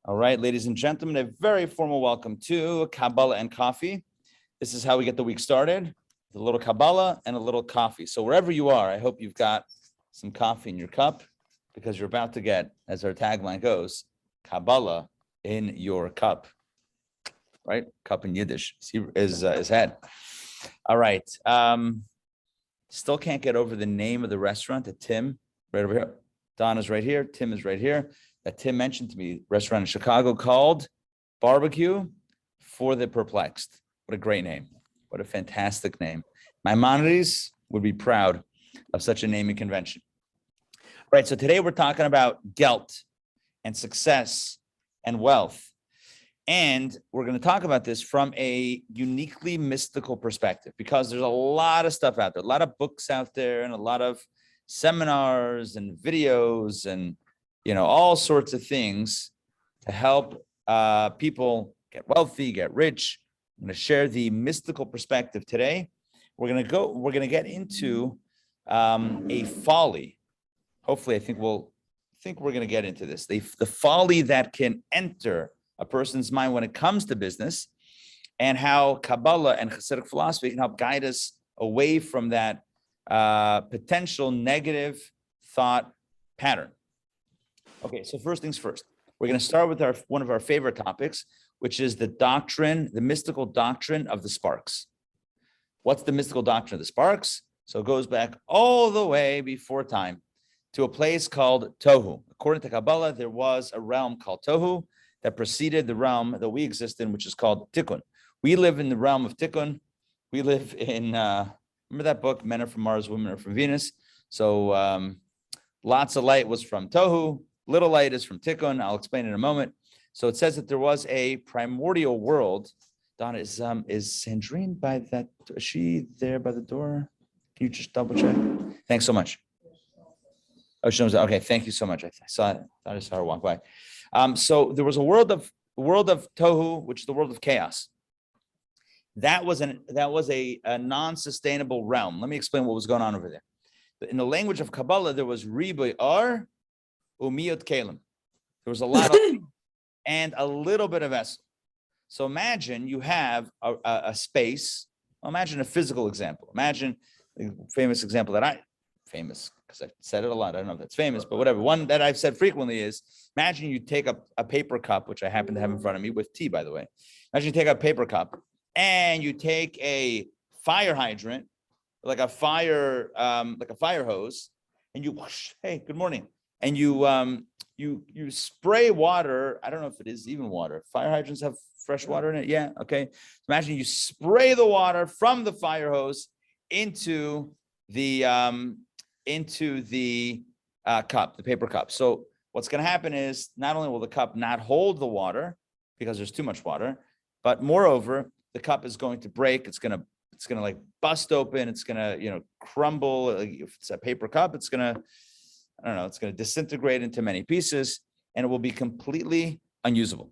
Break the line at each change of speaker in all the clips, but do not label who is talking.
All right, ladies and gentlemen, a very formal welcome to Kabbalah and Coffee. This is how we get the week started, with a little Kabbalah and a little coffee. So wherever you are, I hope you've got some coffee in your cup because you're about to get, as our tagline goes, Kabbalah in your cup, right? Cup in Yiddish is head. All right. Still can't get over the name of the restaurant at Tim, right over here. Donna's right here. Tim is right here. That Tim mentioned to me, restaurant in Chicago called Barbecue for the Perplexed. What a great name. What a fantastic name. Maimonides would be proud of such a naming convention. All right, so today we're talking about gelt and success and wealth. And we're going to talk about this from a uniquely mystical perspective because there's a lot of stuff out there, a lot of books out there and a lot of seminars and videos and all sorts of things to help people get wealthy, get rich. I'm going to share the mystical perspective today. We're going to get into a folly. Hopefully, I think we're going to get into this. The folly that can enter a person's mind when it comes to business, and how Kabbalah and Hasidic philosophy can help guide us away from that potential negative thought pattern. Okay, so first things first, we're going to start with one of our favorite topics, which is the mystical doctrine of the sparks. What's the mystical doctrine of the sparks? So it goes back all the way before time to a place called Tohu. According to Kabbalah, there was a realm called Tohu that preceded the realm that we exist in, which is called Tikkun. We live in the realm of Tikkun. We live in, remember that book, Men Are From Mars, Women Are From Venus? So lots of light was from Tohu. Little light is from Tikkun. I'll explain in a moment. So it says that there was a primordial world. Donna, is Sandrine by that? Is she there by the door? Can you just double check? Thanks so much. Oh, she knows. Okay, thank you so much. I thought I saw her walk by. So there was a world of Tohu, which is the world of chaos. That was a non-sustainable realm. Let me explain what was going on over there. In the language of Kabbalah, there was Riboy Ar Umiyot Kalim. There was a lot of and a little bit of vessel. So imagine you have a space. Imagine a physical example. Imagine the famous example famous because I've said it a lot. I don't know if that's famous, but whatever. One that I've said frequently is, imagine you take a paper cup, which I happen to have in front of me with tea, by the way. Imagine you take a paper cup and you take a fire hydrant, like a fire hose, and you whoosh, hey, good morning. And you spray water. I don't know if it is even water. Fire hydrants have fresh water in it. Yeah. Okay. Imagine you spray the water from the fire hose into the cup, the paper cup. So what's going to happen is not only will the cup not hold the water because there's too much water, but moreover, the cup is going to break. It's going to like bust open. It's going to, crumble. If it's a paper cup, it's going to disintegrate into many pieces and it will be completely unusable.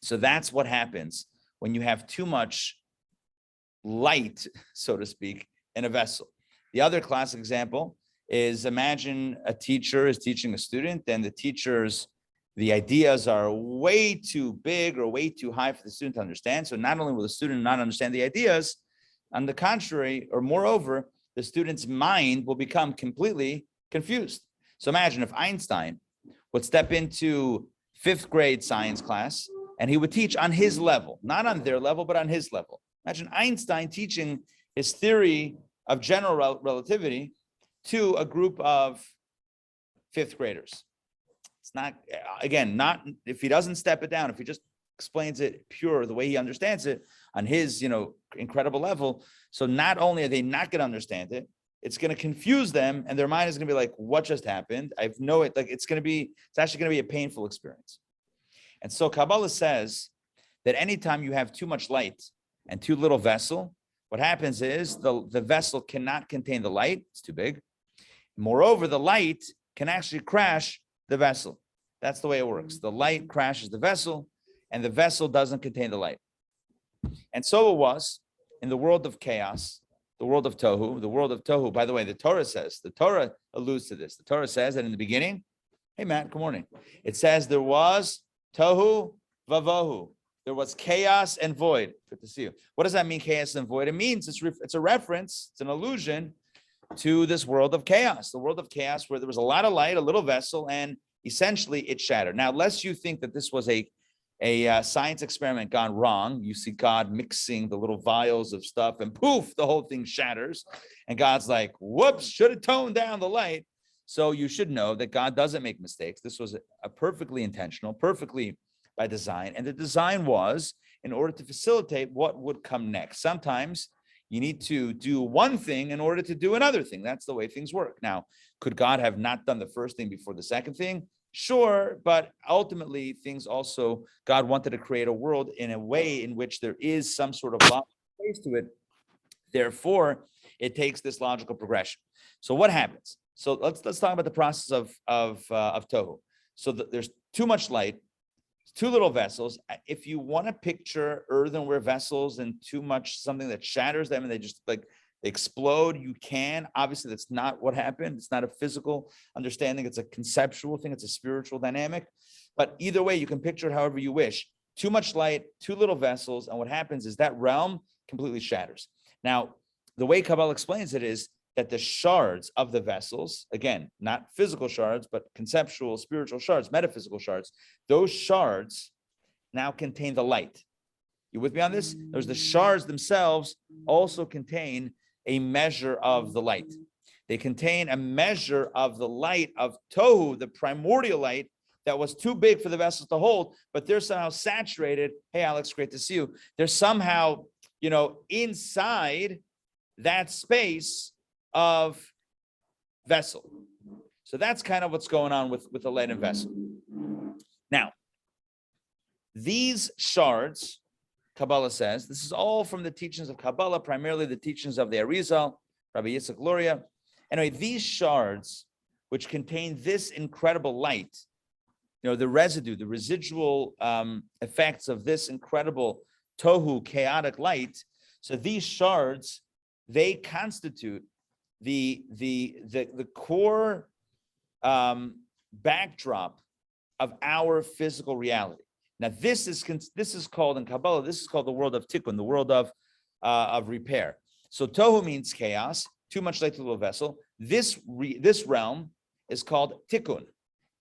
So that's what happens when you have too much light, so to speak, in a vessel. The other classic example is, imagine a teacher is teaching a student and the ideas are way too big or way too high for the student to understand. So not only will the student not understand the ideas, on the contrary, or moreover, the student's mind will become completely confused. So imagine if Einstein would step into 5th grade science class and he would teach on his level, not on their level, but on his level. Imagine Einstein teaching his theory of general relativity to a group of 5th graders. It's not if he doesn't step it down, if he just explains it pure the way he understands it on his, incredible level. So not only are they not going to understand it, it's going to confuse them and their mind is going to be like, what just happened? It's actually going to be a painful experience. And so Kabbalah says that anytime you have too much light and too little vessel, what happens is the vessel cannot contain the light. It's too big. Moreover, the light can actually crash the vessel. That's the way it works. The light crashes the vessel and the vessel doesn't contain the light. And so it was in the world of chaos, the world of Tohu. By the way, the Torah alludes to this. The Torah says that in the beginning, hey, Matt, good morning. It says there was Tohu vavohu. There was chaos and void. Good to see you. What does that mean, chaos and void? It means it's a reference, it's an allusion to this world of chaos, the world of chaos where there was a lot of light, a little vessel, and essentially it shattered. Now, lest you think that this was a science experiment gone wrong, you see God mixing the little vials of stuff and poof, the whole thing shatters. And God's like, whoops, should have toned down the light. So you should know that God doesn't make mistakes. This was a perfectly intentional, perfectly by design. And the design was in order to facilitate what would come next. Sometimes you need to do one thing in order to do another thing. That's the way things work. Now, could God have not done the first thing before the second thing? Sure, but ultimately things also, God wanted to create a world in a way in which there is some sort of logical place to it. Therefore, it takes this logical progression. So what happens? So let's talk about the process of Tohu. So there's too much light, too little vessels. If you want to picture earthenware vessels and too much, something that shatters them and they just like explode, you can. Obviously, that's not what happened. It's not a physical understanding. It's a conceptual thing. It's a spiritual dynamic. But either way, you can picture it however you wish. Too much light, too little vessels. And what happens is that realm completely shatters. Now, the way Kabbalah explains it is that the shards of the vessels, again, not physical shards, but conceptual, spiritual shards, metaphysical shards, those shards now contain the light. You with me on this? There's the shards themselves also contain a measure of the light. They contain a measure of the light of Tohu, the primordial light that was too big for the vessels to hold, but they're somehow saturated. Hey, Alex, great to see you. They're somehow, inside that space of vessel. So that's kind of what's going on with the leaden vessel. Now, these shards, Kabbalah says, this is all from the teachings of Kabbalah, primarily the teachings of the Arizal, Rabbi Yitzchak Luria. Anyway, these shards, which contain this incredible light, the residue, the residual effects of this incredible tohu, chaotic light. So these shards, they constitute the core backdrop of our physical reality. Now, this is called in Kabbalah, this is called the world of tikkun, the world of repair. So tohu means chaos, too much light, too little vessel. This realm is called tikkun.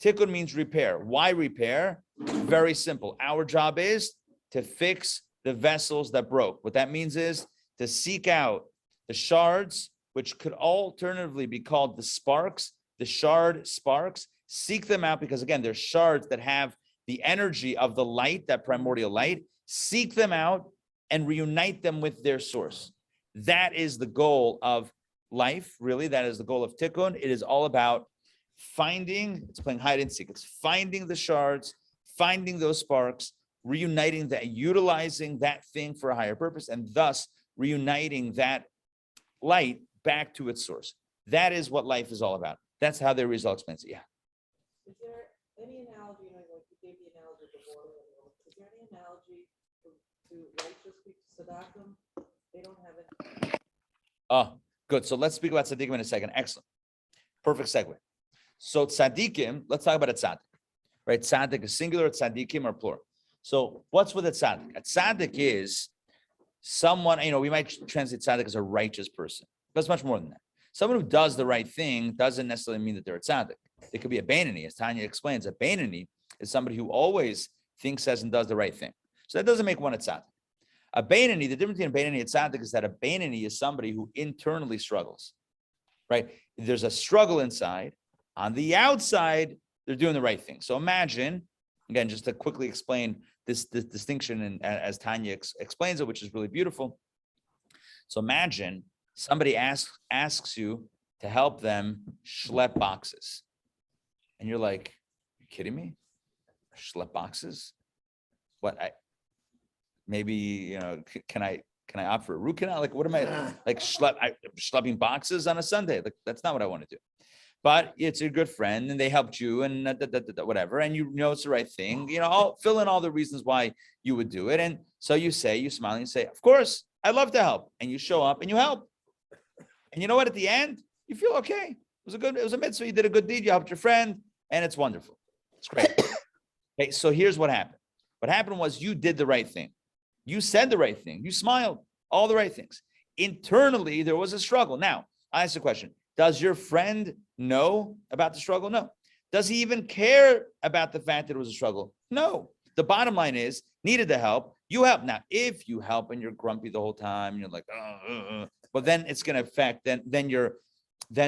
Tikkun means repair. Why repair? Very simple. Our job is to fix the vessels that broke. What that means is to seek out the shards, which could alternatively be called the sparks, the shard sparks. Seek them out because, again, they're shards that have the energy of the light, that primordial light. Seek them out and reunite them with their source. That is the goal of life, really. That is the goal of tikkun. It is all about finding, it's playing hide and seek. It's finding the shards, finding those sparks, reuniting that, utilizing that thing for a higher purpose, and thus reuniting that light back to its source. That is what life is all about. That's how their result explains it. Yeah.
Is there any analogy, like you gave the analogy before, is there any analogy to righteous people, tzaddikim? They don't have it.
Oh, good. So let's speak about tzaddikim in a second. Excellent. Perfect segue. So tzaddikim, let's talk about a tzaddik, right? Tzaddik is singular, tzaddikim are plural. So what's with a tzaddik? A tzaddik is someone, we might translate tzaddik as a righteous person, but it's much more than that. Someone who does the right thing doesn't necessarily mean that they're a tzaddik. It could be a Beinoni, as Tanya explains. A Beinoni is somebody who always thinks, says, and does the right thing. So that doesn't make one a tzaddik. A Beinoni, the difference between a Beinoni and a tzaddik is that a Beinoni is somebody who internally struggles, right? There's a struggle inside. On the outside, they're doing the right thing. So imagine, again, just to quickly explain this distinction, and as Tanya explains it, which is really beautiful. So imagine somebody asks you to help them schlep boxes. And you're like, are you kidding me? Schlep boxes? What? Can I opt for a root canal? Like, what am I, like schlepping boxes on a Sunday? Like, that's not what I want to do. But it's a good friend and they helped you and whatever. And it's the right thing, I'll fill in all the reasons why you would do it. And so you smile and you say, of course, I'd love to help. And you show up and you help. And you know what? At the end, you feel okay. It was a mitzvah. You did a good deed. You helped your friend and it's wonderful. It's great. Okay, so here's what happened. What happened was you did the right thing. You said the right thing. You smiled, all the right things. Internally, there was a struggle. Now, I ask the question, does your friend know about the struggle? No. Does he even care about the fact that it was a struggle? No. The bottom line is, needed the help, you help. Now, if you help and you're grumpy the whole time, you're like, but then it's going to affect, then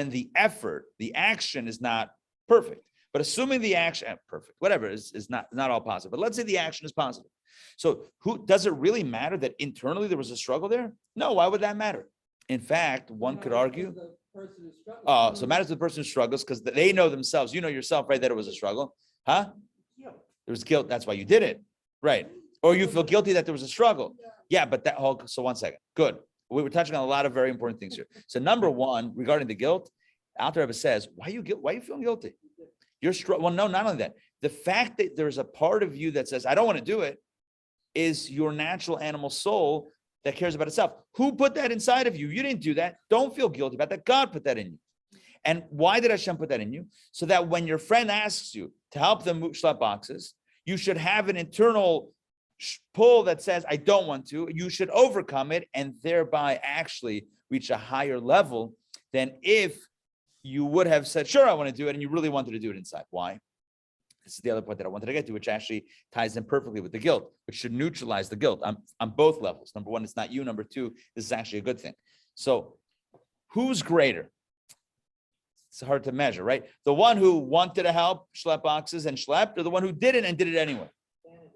the effort, the action is not perfect. But assuming the action, perfect, whatever, is not all positive. But let's say the action is positive. So does it really matter that internally there was a struggle there? No, why would that matter? In fact, one could argue, so it matters to the person who struggles because they know themselves, you know yourself, right, that it was a struggle. Huh? There was guilt, that's why you did it. Right. Or you feel guilty that there was a struggle. Yeah, but so one second. Good. We were touching on a lot of very important things here. So number one, regarding the guilt, Alter Rebbe says, why are you feeling guilty? You're well, no, not only that. The fact that there's a part of you that says, I don't want to do it, is your natural animal soul that cares about itself. Who put that inside of you? You didn't do that. Don't feel guilty about that. God put that in you. And why did Hashem put that in you? So that when your friend asks you to help them schlep boxes, you should have an internal pull that says, I don't want to. You should overcome it and thereby actually reach a higher level than if you would have said, sure, I want to do it, and you really wanted to do it inside. Why? This is the other point that I wanted to get to, which actually ties in perfectly with the guilt, which should neutralize the guilt on both levels. Number one, it's not you. Number two, this is actually a good thing. So who's greater? It's hard to measure, right? The one who wanted to help schlep boxes and schlepped, or the one who didn't and did it anyway?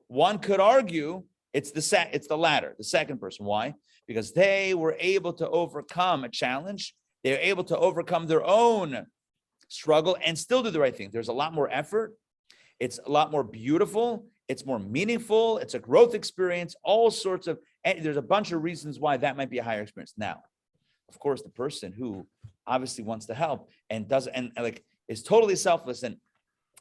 One could argue it's the latter, the second person. Why? Because they were able to overcome a challenge. They're able to overcome their own struggle and still do the right thing. There's a lot more effort. It's a lot more beautiful. It's more meaningful. It's a growth experience. All sorts of, and there's a bunch of reasons why that might be a higher experience. Now, of course, the person who obviously wants to help and doesn't, and like is totally selfless, and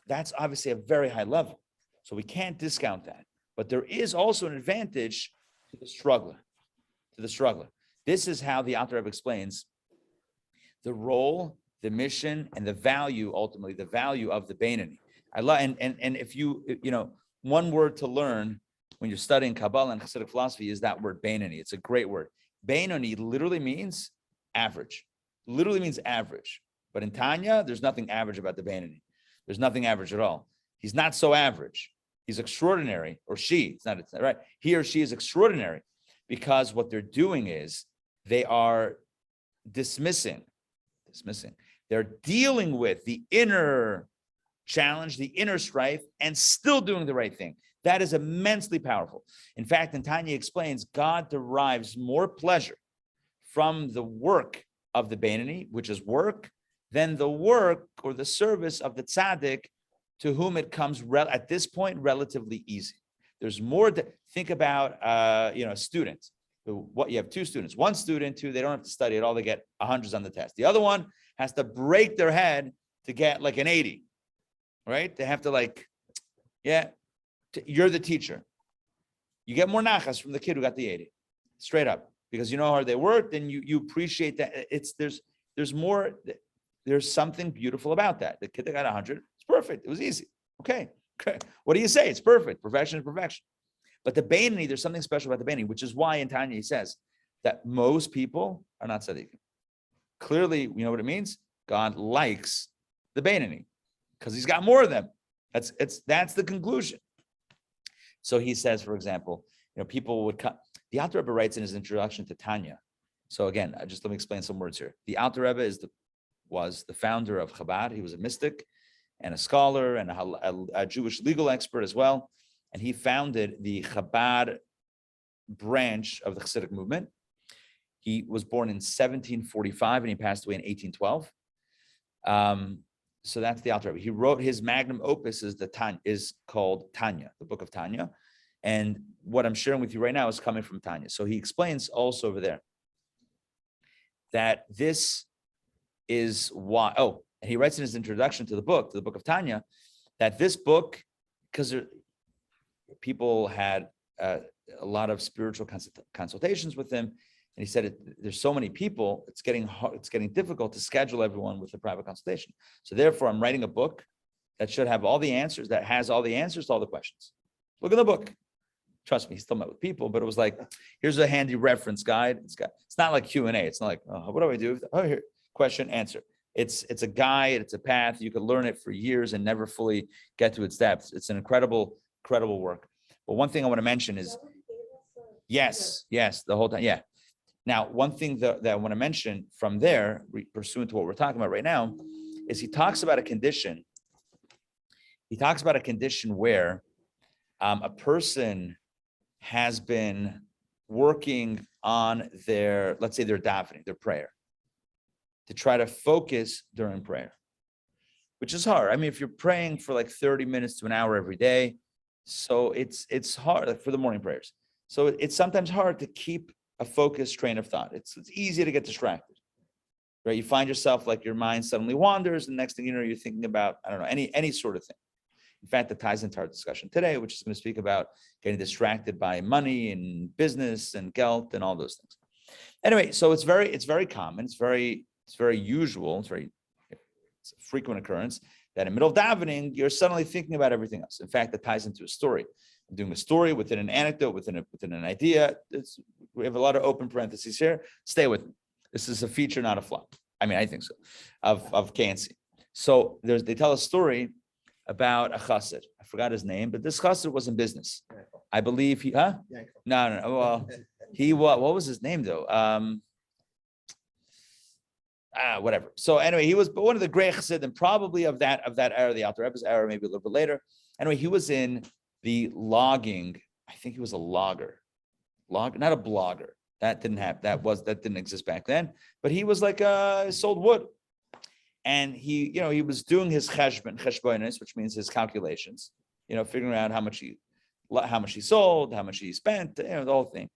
that's obviously a very high level. So we can't discount that. But there is also an advantage to the struggler. This is how the Alter Rebbe explains the role, the mission, and the value, ultimately, the value of the Beinoni. I love, and if you one word to learn when you're studying Kabbalah and Hasidic philosophy is that word Beinoni. It's a great word. Beinoni literally means average. Literally means average. But in Tanya, there's nothing average about the Beinoni. There's nothing average at all. He's not so average. He's extraordinary, or she. It's not right. He or she is extraordinary because what they're doing is they are dismissing. They're dealing with the inner challenge, the inner strife, and still doing the right thing. That is immensely powerful. In fact, and Tanya explains, God derives more pleasure from the work of the Beinoni, which is work, than the work or the service of the tzaddik, to whom it comes at this point relatively easy. There's more to think about. A student. What you have two students. One student who they don't have to study at all; they get 100s on the test. The other one has to break their head to get like an 80. Right? They have to you're the teacher. You get more nachas from the kid who got the 80, straight up, because you know how hard they worked, and you appreciate that. There's more. There's something beautiful about that. The kid that got 100, it's perfect. It was easy. Okay. What do you say? It's perfect. Perfection is perfection. But the Beinoni, there's something special about the Beinoni, which is why in Tanya he says that most people are not tzaddikim. Clearly, you know what it means? God likes the Beinoni because he's got more of them. That's the conclusion. So he says, for example, people would come. The Alter Rebbe writes in his introduction to Tanya. So again, just let me explain some words here. The Alter Rebbe was the founder of Chabad. He was a mystic and a scholar and a Jewish legal expert as well. And he founded the Chabad branch of the Hasidic movement. He was born in 1745 and he passed away in 1812. So that's the Alter Rebbe. He wrote his magnum opus is called Tanya, the book of Tanya. And what I'm sharing with you right now is coming from Tanya. So he explains also over there that this is why, and he writes in his introduction to the book of Tanya, that this book, because people had a lot of spiritual consultations with him, and he said there's so many people, it's getting difficult to schedule everyone with a private consultation. So therefore, I'm writing a book that should have all the answers, that has all the answers to all the questions. Look at the book. Trust me, he still met with people, but it was like, here's a handy reference guide. It's not like Q&A. It's not like, oh, what do I do? Oh, here, question, answer. It's a guide, it's a path. You could learn it for years and never fully get to its depths. It's an incredible work. But one thing I want to mention is, yes, the whole time, yeah. Now, one thing that I want to mention from there, pursuant to what we're talking about right now, is he talks about a condition. He talks about a condition where a person has been working on their, let's say their davening, their prayer, to try to focus during prayer, which is hard. I mean, if you're praying for like 30 minutes to an hour every day, so it's hard, like for the morning prayers. So it's sometimes hard to keep a focused train of thought. It's easy to get distracted, right? You find yourself like your mind suddenly wanders, and next thing you know, you're thinking about, I don't know, any sort of thing. In fact, that ties into our discussion today, which is going to speak about getting distracted by money and business and guilt and all those things. Anyway, so it's very common. It's very usual. It's a frequent occurrence that in the middle of davening, you're suddenly thinking about everything else. In fact, that ties into a story. I'm doing a story within an anecdote, within an idea. We have a lot of open parentheses here. Stay with me. This is a feature, not a flaw. I mean, I think so, of KNC. So they tell a story about a chassid. I forgot his name, but this chassid was in business. I believe he, No. Well, what was his name though? Whatever. So anyway, he was one of the great chassidim, probably of that era, the Alter Rebbe's era, maybe a little bit later. Anyway, he was in the logging. I think he was a logger, not a blogger. That didn't happen. That didn't exist back then. But he was like sold wood. And he was doing his cheshbonos, which means his calculations, figuring out how much he sold, how much he spent, the whole thing.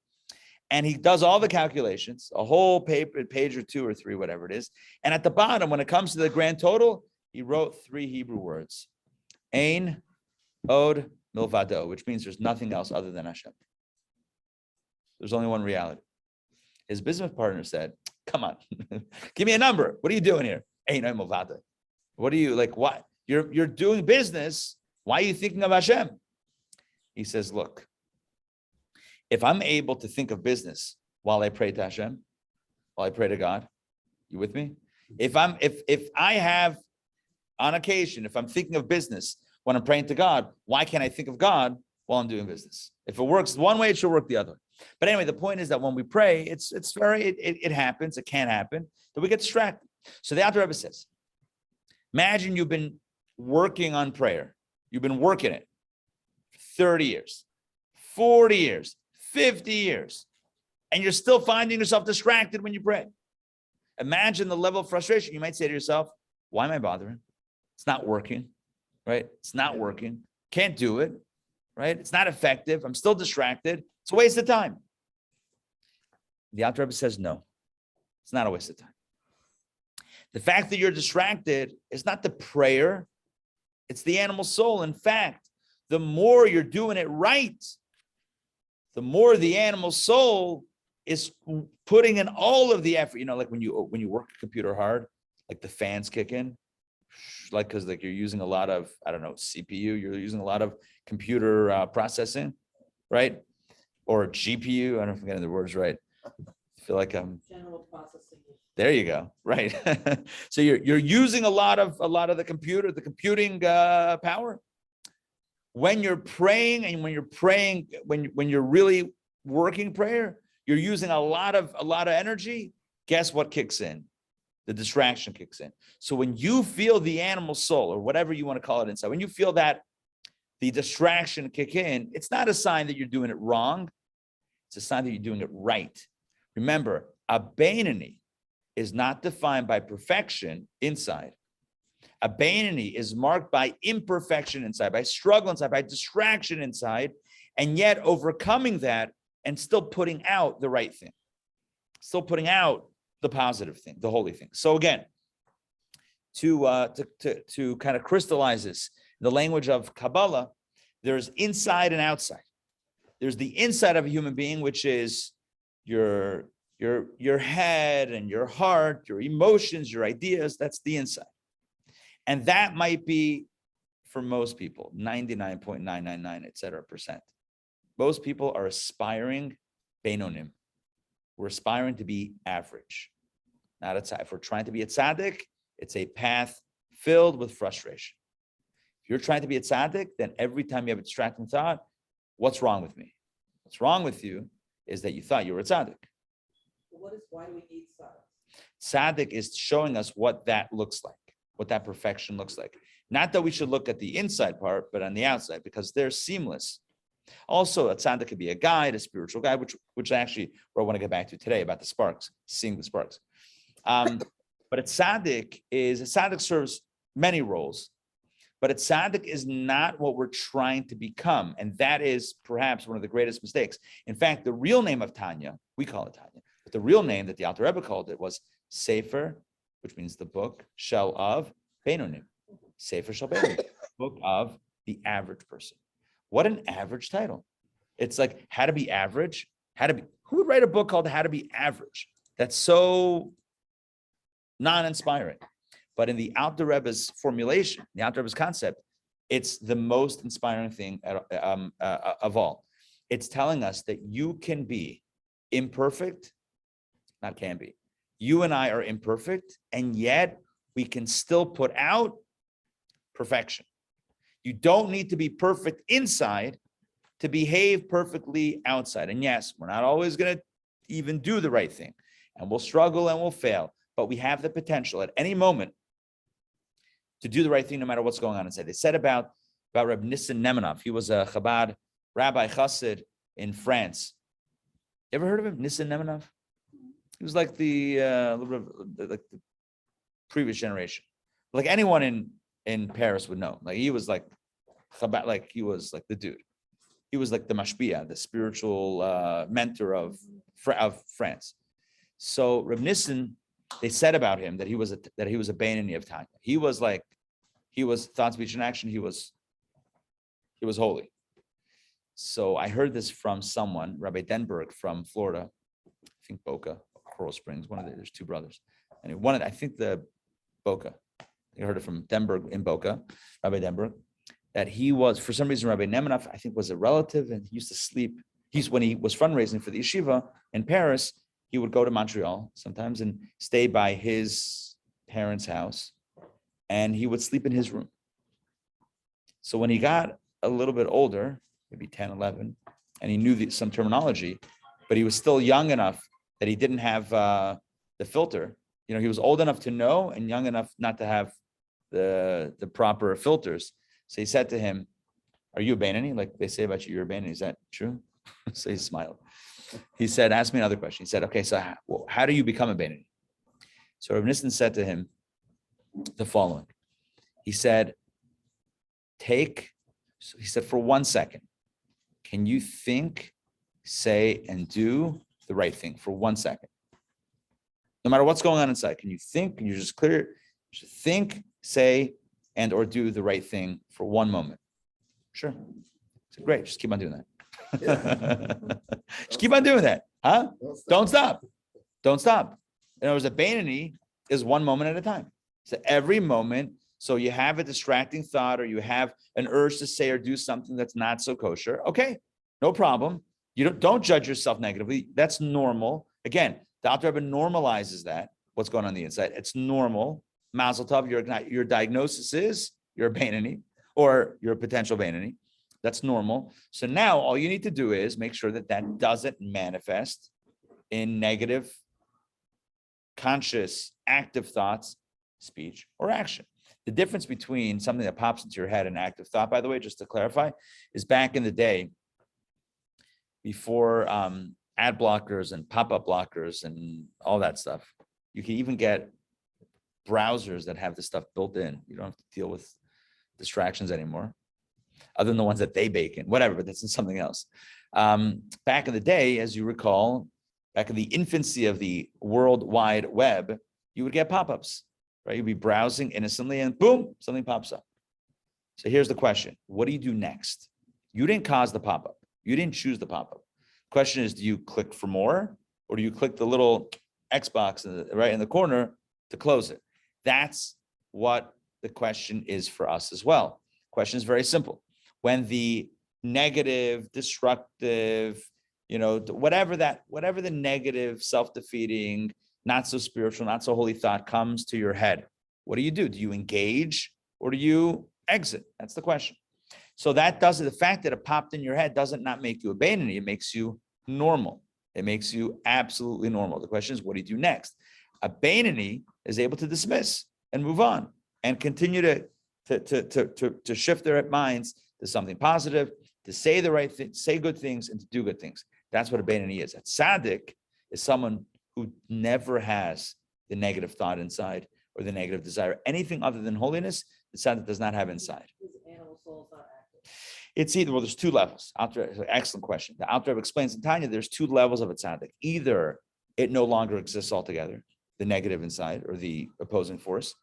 And he does all the calculations, a whole page or 2 or 3, whatever it is. And at the bottom, when it comes to the grand total, he wrote 3 Hebrew words: Ein, Od, Milvado, which means there's nothing else other than Hashem. There's only one reality. His business partner said, come on, give me a number. What are you doing here? What are you like? What you're doing business? Why are you thinking of Hashem? He says, look, if I'm able to think of business while I pray to Hashem, while I pray to God, you with me? If I have on occasion, if I'm thinking of business when I'm praying to God, why can't I think of God while I'm doing business? If it works one way, it should work the other. But anyway, the point is that when we pray, it happens, it can happen, that we get distracted. So the Alter Rebbe says, imagine you've been working on prayer. You've been working it 30 years, 40 years, 50 years, and you're still finding yourself distracted when you pray. Imagine the level of frustration. You might say to yourself, why am I bothering? It's not working, right? It's not working. Can't do it, right? It's not effective. I'm still distracted. It's a waste of time. The Alter Rebbe says, no, it's not a waste of time. The fact that you're distracted is not the prayer, it's the animal soul. In fact, the more you're doing it right, the more the animal soul is putting in all of the effort. Like when you work a computer hard, like the fans kick in, like because like you're using a lot of, I don't know, CPU, you're using a lot of computer processing, right? Or GPU, I don't know if I'm getting the words right. I feel like I'm
general processing.
There you go. Right. So you're using a lot of the computing power. When you're praying and when you're really working prayer, you're using a lot of energy. Guess what kicks in? The distraction kicks in. So when you feel the animal soul or whatever you want to call it inside, when you feel that the distraction kick in, it's not a sign that you're doing it wrong. It's a sign that you're doing it right. Remember, a Beinoni is not defined by perfection inside. A Beinoni is marked by imperfection inside, by struggle inside, by distraction inside, and yet overcoming that and still putting out the right thing, still putting out the positive thing, the holy thing. So again, to kind of crystallize this, the language of Kabbalah, there's inside and outside. There's the inside of a human being, which is your head and your heart, your emotions, your ideas. That's the inside. And that might be for most people, 99.999, et cetera, percent. Most people are aspiring beinonim. We're aspiring to be average, not a tzaddik. If we're trying to be a tzaddik, it's a path filled with frustration. If you're trying to be a tzaddik, then every time you have a distracting thought, what's wrong with me? What's wrong with you is that you thought you were a tzaddik.
Why do we need tzaddik?
Tzaddik is showing us what that looks like, what that perfection looks like. Not that we should look at the inside part, but on the outside, because they're seamless. Also, a tzaddik could be a guide, a spiritual guide, which actually what I want to get back to today about the sparks, seeing the sparks. But a tzaddik serves many roles, but a tzaddik is not what we're trying to become. And that is perhaps one of the greatest mistakes. In fact, the real name of Tanya, we call it Tanya, but the real name that the Alter Rebbe called it was Sefer, which means the book, Shel of Beinonim. Sefer Shel Beinonim, book of the average person. What an average title. It's like how to be average, who would write a book called How to Be Average? That's so non-inspiring. But in the Alter Rebbe's formulation, the Alter Rebbe's concept, it's the most inspiring thing of all. It's telling us that you can be imperfect, not can be. You and I are imperfect, and yet we can still put out perfection. You don't need to be perfect inside to behave perfectly outside. And yes, we're not always going to even do the right thing, and we'll struggle and we'll fail, but we have the potential at any moment to do the right thing no matter what's going on inside. They said about Rabbi Nissan Nemanov. He was a Chabad Rabbi Chassid in France. You ever heard of him, Nissan Nemanov? He was like the previous generation. Like anyone in Paris would know. Like he was like Chabad, like he was like the dude. He was like the mashpia, the spiritual mentor of France. So Reb Nissan, they said about him that he was a Beinoni of Tanya. He was thought, speech, and action. He was holy. So I heard this from someone, Rabbi Denberg from Florida, I think Boca, Coral Springs. There's two brothers, and I think the Boca. I heard it from Denberg in Boca, Rabbi Denberg, that he was, for some reason, Rabbi Nemanov, I think, was a relative, and he used to sleep. When he was fundraising for the yeshiva in Paris, he would go to Montreal sometimes and stay by his parents' house, and he would sleep in his room. So when he got a little bit older, maybe 10, 11, and he knew some terminology, but he was still young enough that he didn't have the filter. You know, he was old enough to know and young enough not to have the proper filters. So he said to him, "Are you a Beinoni? Like they say about you, you're a Beinoni. Is that true?" So he smiled. He said, "Ask me another question." He said, "Okay, so how do you become a Beinoni?" So Rav Nissan said to him the following. He said, for 1 second, can you think, say, and do the right thing for 1 second? No matter what's going on inside, can you think? Can you just think, say, and or do the right thing for 1 moment? Sure. So great. Just keep on doing that. Just keep on doing that. Huh? Don't stop. Don't stop. In other words, a Beinoni is 1 moment at a time. So every moment, so you have a distracting thought or you have an urge to say or do something that's not so kosher. Okay, no problem. You don't judge yourself negatively. That's normal. Again, the Alter Rebbe normalizes that, what's going on the inside. It's normal. Mazel tov, your diagnosis is you're a Beinoni or you're a potential Beinoni. That's normal. So now all you need to do is make sure that doesn't manifest in negative, conscious, active thoughts, speech, or action. The difference between something that pops into your head and active thought, by the way, just to clarify, is back in the day, before ad blockers and pop-up blockers and all that stuff, you can even get browsers that have this stuff built in. You don't have to deal with distractions anymore, other than the ones that they bake in, whatever, but that's in something else. Back in the day, as you recall, back in the infancy of the World Wide Web, you would get pop-ups, right? You'd be browsing innocently and boom, something pops up. So here's the question. What do you do next? You didn't cause the pop-up. You didn't choose the pop-up. Question is, do you click for more or do you click the little Xbox right in the corner to close it? That's what the question is for us as well. Question is very simple. When the negative, destructive, whatever the negative, self-defeating, not so spiritual, not so holy thought comes to your head, what do? Do you engage or do you exit? That's the question. So the fact that it popped in your head doesn't not make you a Beinoni, it makes you normal. It makes you absolutely normal. The question is, what do you do next? A Beinoni is able to dismiss and move on and continue to shift their minds to something positive, to say the right thing, say good things, and to do good things. That's what a Beinoni is. A tzaddik is someone who never has the negative thought inside or the negative desire. Anything other than holiness, the tzaddik does not have inside.
His animal soul is not active.
It's either, there's two levels. Excellent question. The Alter Rebbe explains in Tanya, there's two levels of a tzaddik. Either it no longer exists altogether, the negative inside or the opposing force,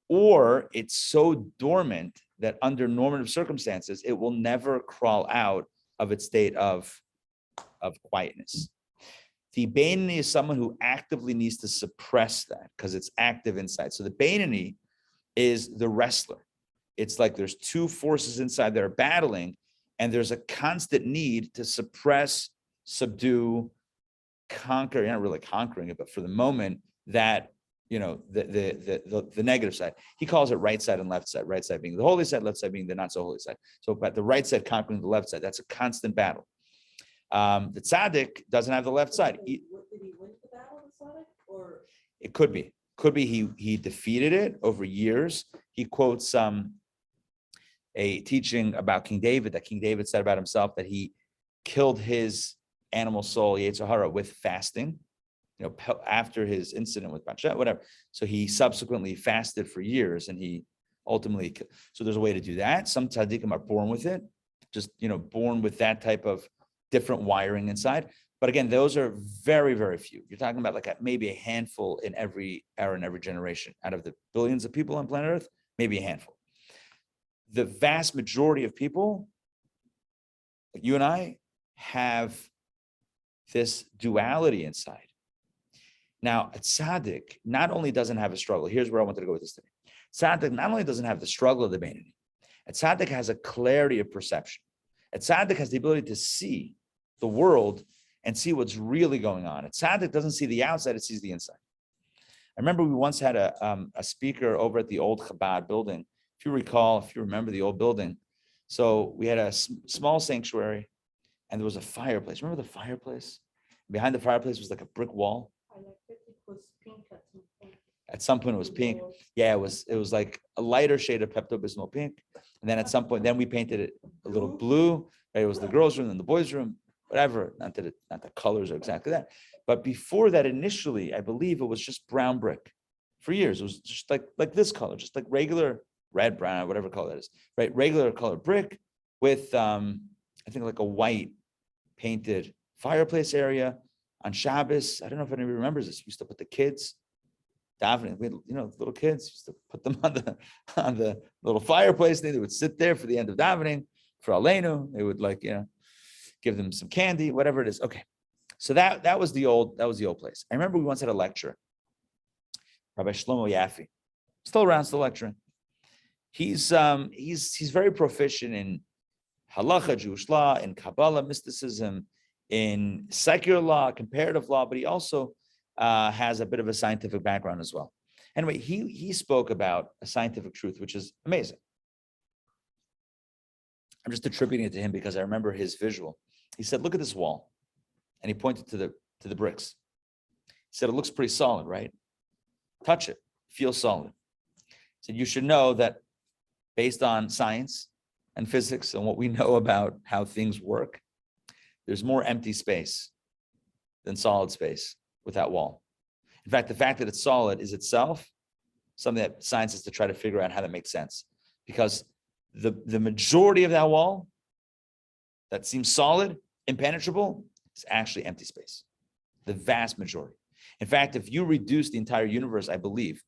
or it's so dormant that under normative circumstances, it will never crawl out of its state of quietness. The Beinoni is someone who actively needs to suppress that because it's active inside. So the Beinoni is the wrestler. It's like there's two forces inside that are battling, and there's a constant need to suppress, subdue, conquer. You're not really conquering it, but for the moment, that the negative side. He calls it right side and left side. Right side being the holy side, left side being the not so holy side. So, but the right side conquering the left side. That's a constant battle. The tzaddik doesn't have the left side.
Did he win the battle, the tzaddik, or
it could be. Could be he defeated it over years. He quotes a teaching about King David, that King David said about himself that he killed his animal soul, Yetzer Hara, with fasting, after his incident with Bathsheba, whatever. So he subsequently fasted for years, and he ultimately, so there's a way to do that. Some tzaddikim are born with it, just, born with that type of different wiring inside. But again, those are very, very few. You're talking about maybe a handful in every era, in every generation. Out of the billions of people on planet Earth, maybe a handful. The vast majority of people, like you and I, have this duality inside. Now, a tzaddik not only doesn't have a struggle. Here's where I wanted to go with this today. Tzaddik not only doesn't have the struggle of the Beinoni, a tzaddik has a clarity of perception. A tzaddik has the ability to see the world and see what's really going on. A tzaddik doesn't see the outside, it sees the inside. I remember we once had a speaker over at the old Chabad building. If you remember the old building. So we had a small sanctuary and there was a fireplace. Remember the fireplace? Behind the fireplace was like a brick wall.
I like it was pink at some point.
At some point it was pink. Yeah, it was like a lighter shade of Pepto-Bismol pink. And then at some point, then we painted it a little blue. Right? It was the girls' room and the boys' room, whatever. Not the colors are exactly that. But before that, initially, I believe it was just brown brick. For years, it was just like this color, just like regular red, brown, whatever color that is, right? Regular color brick with, I think like a white painted fireplace area on Shabbos. I don't know if anybody remembers this. We used to put the kids davening. We had, little kids used to put them on the little fireplace. They would sit there for the end of davening for Aleinu. They would give them some candy, whatever it is. Okay, so that was the old place. I remember we once had a lecture. Rabbi Shlomo Yaffe, still around, still lecturing. He's very proficient in halacha, Jewish law, in Kabbalah, mysticism, in secular law, comparative law, but he also has a bit of a scientific background as well. Anyway, he spoke about a scientific truth, which is amazing. I'm just attributing it to him because I remember his visual. He said, look at this wall. And he pointed to the bricks. He said, it looks pretty solid, right? Touch it, feel solid. He said, you should know that based on science and physics and what we know about how things work, there's more empty space than solid space with that wall. In fact, the fact that it's solid is itself something that science has to try to figure out how that makes sense. Because the majority of that wall that seems solid, impenetrable, is actually empty space. The vast majority. In fact, if you reduce the entire universe, I believe,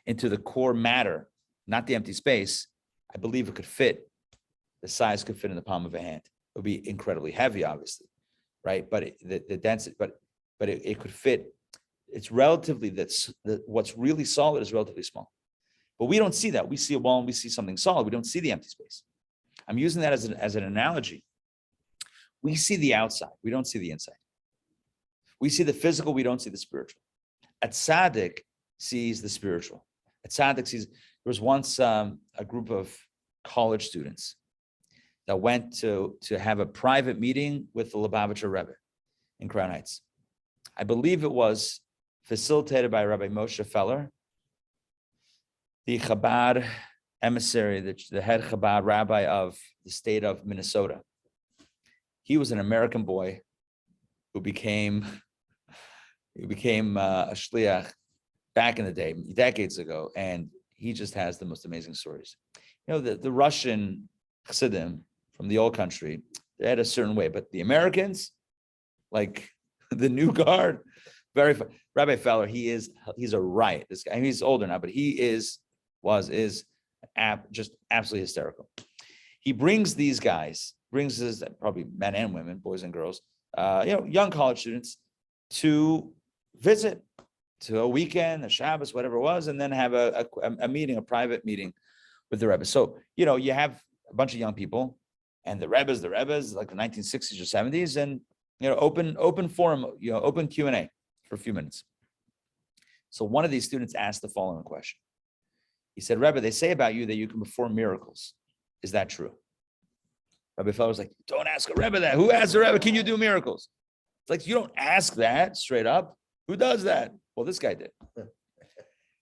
into the core matter, not the empty space, I believe it could fit, the size could fit in the palm of a hand. It would be incredibly heavy, obviously, right? But the density, but it could fit. It's relatively, what's really solid is relatively small. But we don't see that. We see a wall and we see something solid. We don't see the empty space. I'm using that as an analogy. We see the outside. We don't see the inside. We see the physical. We don't see the spiritual. A tzaddik sees the spiritual. A tzaddik sees. There was once a group of college students that went to have a private meeting with the Lubavitcher Rebbe in Crown Heights. I believe it was facilitated by Rabbi Moshe Feller, the Chabad emissary, the head Chabad rabbi of the state of Minnesota. He was an American boy who became a shliach back in the day, decades ago, and he just has the most amazing stories. You know, the Russian Chassidim from the old country, they had a certain way, but the Americans, like the new guard, very fun. Rabbi Feller, he's a riot. This guy, he's older now, but he is just absolutely hysterical. He brings these guys, his probably men and women, boys and girls, young college students, to visit to a weekend, a Shabbos, whatever it was, and then have a meeting, a private meeting with the Rebbe. So, you have a bunch of young people, and the Rebbe's like the 1960s or 70s, and open forum, open Q&A for a few minutes. So one of these students asked the following question. He said, Rebbe, they say about you that you can perform miracles. Is that true? Rabbi Feller was like, don't ask a Rebbe that. Who asked a Rebbe, can you do miracles? It's like, you don't ask that straight up. Who does that? Well, this guy did.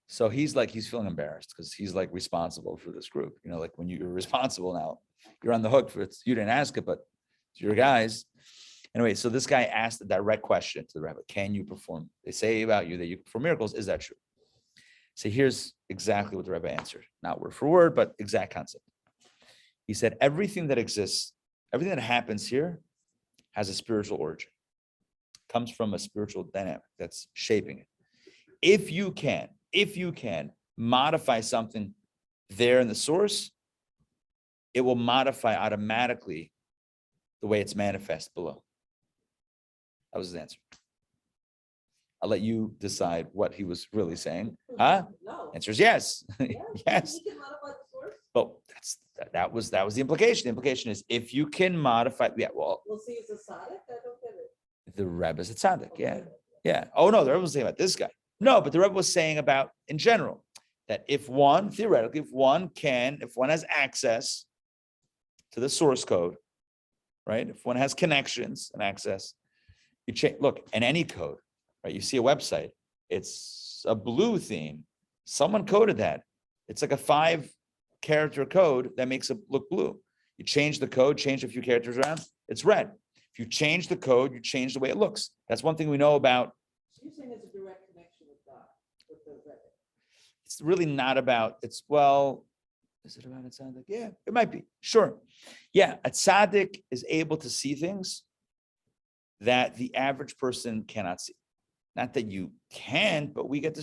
So he's feeling embarrassed because he's like responsible for this group. Like when you're responsible now, you're on the hook for it. You didn't ask it, but it's your guys. Anyway, so this guy asked a direct question to the Rebbe. Can you perform? They say about you that you perform miracles. Is that true? So here's exactly what the Rebbe answered. Not word for word, but exact concept. He said, everything that exists, everything that happens here has a spiritual origin. Comes from a spiritual dynamic that's shaping it. If you can modify something there in the source, it will modify automatically the way it's manifest below. That was his answer. I'll let you decide what he was really saying. Huh?
No.
Answer is yes. Yes.
He can modify the source?
But that was the implication. The implication is if you can modify,
Well, see, it's a tzaddik? I don't get it.
The Rebbe is a tzaddik, yeah. Oh no, the Rebbe was saying about this guy. No, but the Rebbe was saying about in general that theoretically, if one has access to the source code, right? If one has connections and access, look, in any code, right? You see a website, it's a blue theme. Someone coded that. It's like a 5-character code that makes it look blue. You change the code, change a few characters around, it's red. If you change the code, you change the way it looks. That's one thing we know about.
So you're saying it's a direct connection with God, with the Rebbe?
It's really not about, is it about a tzaddik? Yeah, it might be. Sure. Yeah, a tzaddik is able to see things that the average person cannot see. Not that you can, but we get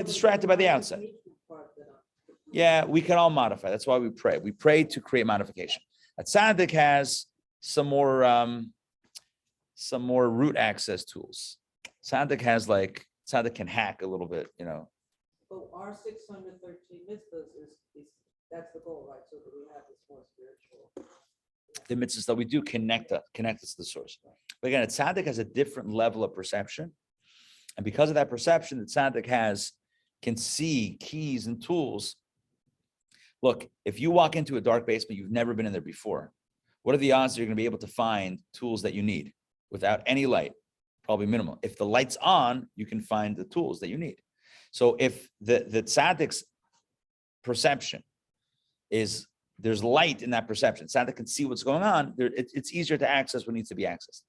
distracted by the outside. Yeah, we can all modify. That's why we pray. We pray to create modification. A tzaddik has some more root access tools. Tzaddik can hack a little bit,
But our 613 mitzvahs is that's the goal, right? So that we have this more spiritual.
The mitzvahs that we do connect us to the source. But again, a tzaddik has a different level of perception. And because of that perception, the tzaddik can see keys and tools. Look, if you walk into a dark basement, you've never been in there before. What are the odds that you're going to be able to find tools that you need without any light? Probably minimal. If the light's on, you can find the tools that you need. So if the tzaddik's perception is there's light in that perception, tzaddik can see what's going on, it's easier to access what needs to be accessed.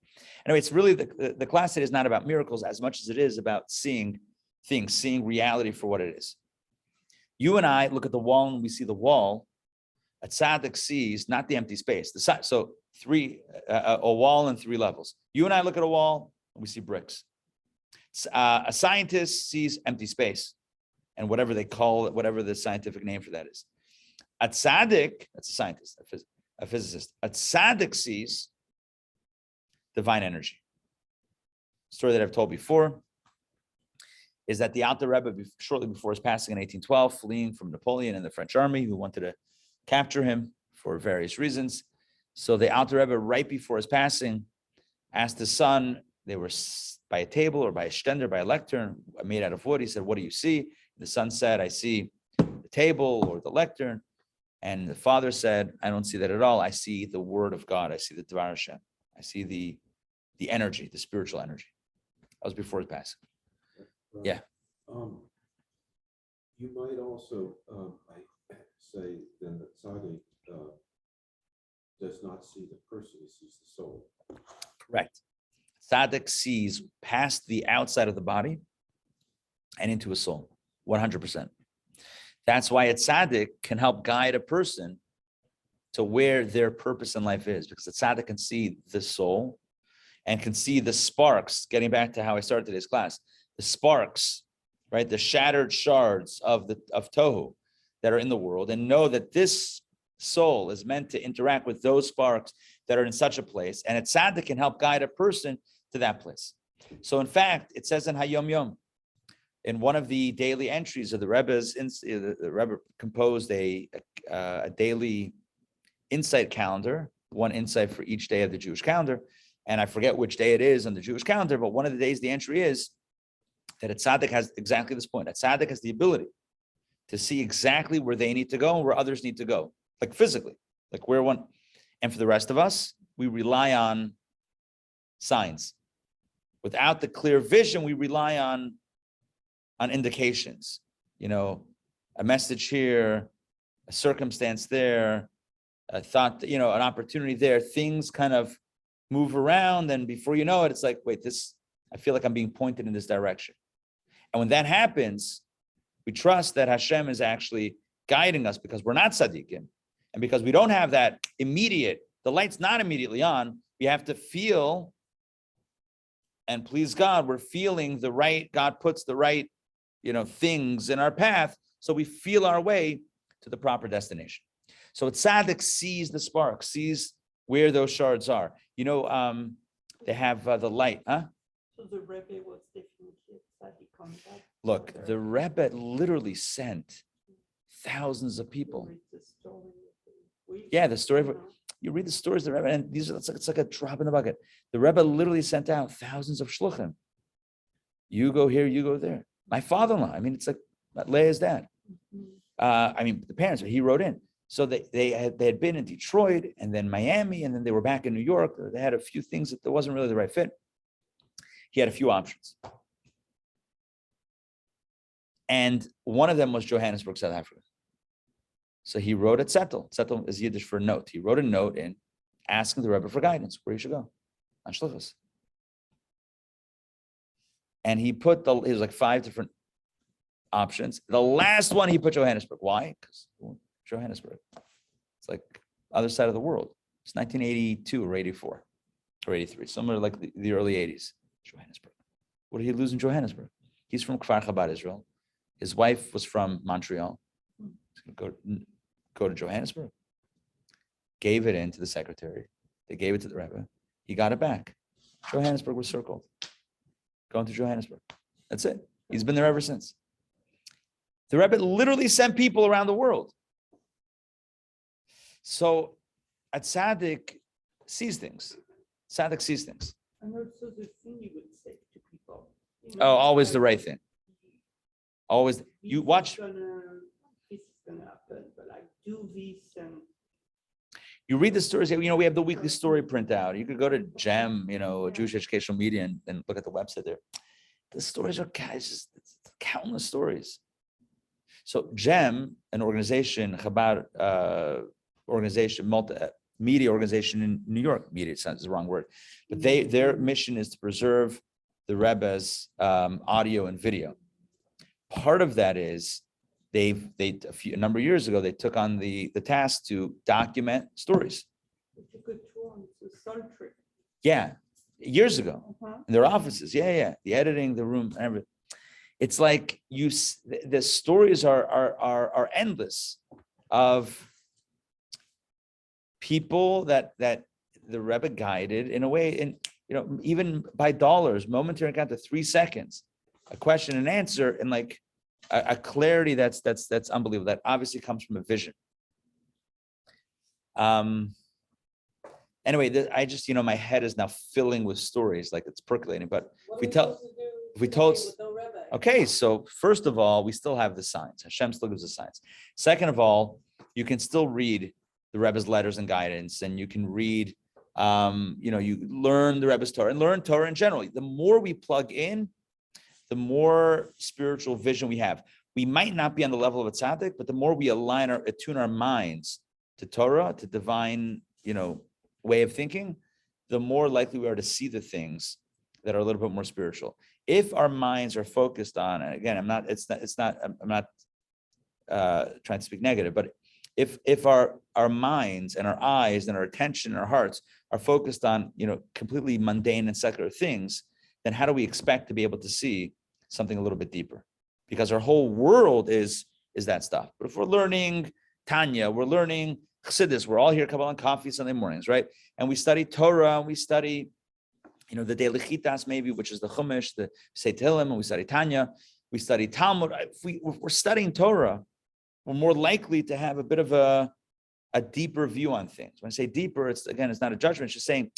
Anyway, it's really the class today is not about miracles as much as it is about seeing things, seeing reality for what it is. You and I look at the wall and we see the wall. A tzaddik sees not the empty space. So a wall in 3 levels. You and I look at a wall and we see bricks. A scientist sees empty space and whatever they call it, whatever the scientific name for that is. A tzaddik, that's a scientist, a physicist. A tzaddik sees divine energy. Story that I've told before. is that the Alter Rebbe, shortly before his passing in 1812, fleeing from Napoleon and the French army, who wanted to capture him for various reasons. So the Alter Rebbe, right before his passing, asked his son, they were by a table or by a stender, by a lectern made out of wood. He said, "What do you see?" The son said, "I see the table or the lectern." And the father said, "I don't see that at all. I see the word of God. I see the Dvar Hashem. I see the energy, the spiritual energy." That was before his passing.
Right.
Yeah.
You might also say then that tzaddik does not see the person; he sees the soul.
Correct. Tzaddik sees past the outside of the body and into a soul, 100%. That's why a tzaddik can help guide a person to where their purpose in life is, because the tzaddik can see the soul and can see the sparks, getting back to how I started today's class, the sparks, right? The shattered shards of Tohu that are in the world, and know that this soul is meant to interact with those sparks that are in such a place, and a tzaddik can help guide a person to that place. So in fact, it says in Hayom Yom, in one of the daily entries of the Rebbe's, the Rebbe composed a daily insight calendar, one insight for each day of the Jewish calendar. And I forget which day it is on the Jewish calendar, but one of the days the entry is that a tzaddik has exactly this point. A tzaddik has the ability to see exactly where they need to go and where others need to go, like physically, like where one. And for the rest of us, we rely on signs. Without the clear vision, we rely on indications, a message here, a circumstance there, a thought, an opportunity there. Things kind of move around, and before you know it, it's like, wait, I feel like I'm being pointed in this direction. And when that happens, we trust that Hashem is actually guiding us, because we're not tzaddikim, and because we don't have that immediate, the light's not immediately on. We have to feel, and please God, we're feeling the right, God puts the right, things in our path, so we feel our way to the proper destination. So a tzaddik sees the spark, sees where those shards are. They have the light, huh?
So the Rebbe was definitely a tzaddik contact.
Look, the Rebbe literally sent thousands of people. Yeah, the story of, you read the stories of the Rebbe, and it's like a drop in the bucket. The Rebbe literally sent out thousands of shluchim. You go here, you go there. My father-in-law, it's like Leah's dad. The parents, he wrote in. So they had been in Detroit and then Miami, and then they were back in New York. They had a few things that wasn't really the right fit. He had a few options. And one of them was Johannesburg, South Africa. So he wrote a zettel. Zettel is Yiddish for note. He wrote a note in asking the Rebbe for guidance, where he should go on shluchos. And he put it was like 5 different options. The last one he put Johannesburg. Why? Because Johannesburg, it's like other side of the world. It's 1982 or 84 or 83, somewhere like the early 80s. Johannesburg. What did he lose in Johannesburg? He's from Kfar Chabad, Israel. His wife was from Montreal. He's going to go to Johannesburg. Gave it in to the secretary. They gave it to the Rebbe. He got it back. Johannesburg was circled. Going to Johannesburg. That's it. He's been there ever since. The Rebbe literally sent people around the world. So a tzaddik sees things. Tzaddik sees things.
And also the thing you would say to people.
Always the right thing. Always. You watch.
This is gonna happen, but do this and.
You read the stories. We have the weekly story printout. You could go to GEM, Jewish Educational Media, and look at the website there. The stories are it's countless stories. So GEM, an organization, Chabad organization, media organization in New York. Media is the wrong word, but their mission is to preserve the Rebbe's audio and video. Part of that is a number of years ago, they took on the task to document stories.
It's a good tour. It's a soul trip.
Yeah, years ago in their offices. Yeah. The editing, the room, and everything. It's like the stories are endless of people that the Rebbe guided in a way, and even by dollars, momentary encounter, 3 seconds, a question and answer, and like a clarity that's unbelievable. That obviously comes from a vision. Anyway, I just, my head is now filling with stories, like it's percolating. But
What
we
are
tell-
supposed to do
if we
today
told-
with no Rabbi?
okay, so first of all, we still have the signs. Hashem still gives us signs. Second of all, you can still read the Rebbe's letters and guidance, and you can read, you learn the Rebbe's Torah and learn Torah in general. The more we plug in, the more spiritual vision we have. We might not be on the level of a tzaddik, but the more we attune our minds to Torah, to divine, way of thinking, the more likely we are to see the things that are a little bit more spiritual. If our minds are focused on, and again, I'm not trying to speak negative, but if our minds and our eyes and our attention and our hearts are focused on, completely mundane and secular things, then how do we expect to be able to see something a little bit deeper? Because our whole world is that stuff. But if we're learning Tanya, we're learning Chassidus, we're all here Kabbalah Coffee Sunday mornings, right? And we study Torah, and we study, the Daily Chitas maybe, which is the Chumash, the Say Tehillim, and we study Tanya, we study Talmud. If we're studying Torah, we're more likely to have a bit of a deeper view on things. When I say deeper, it's not a judgment. It's just saying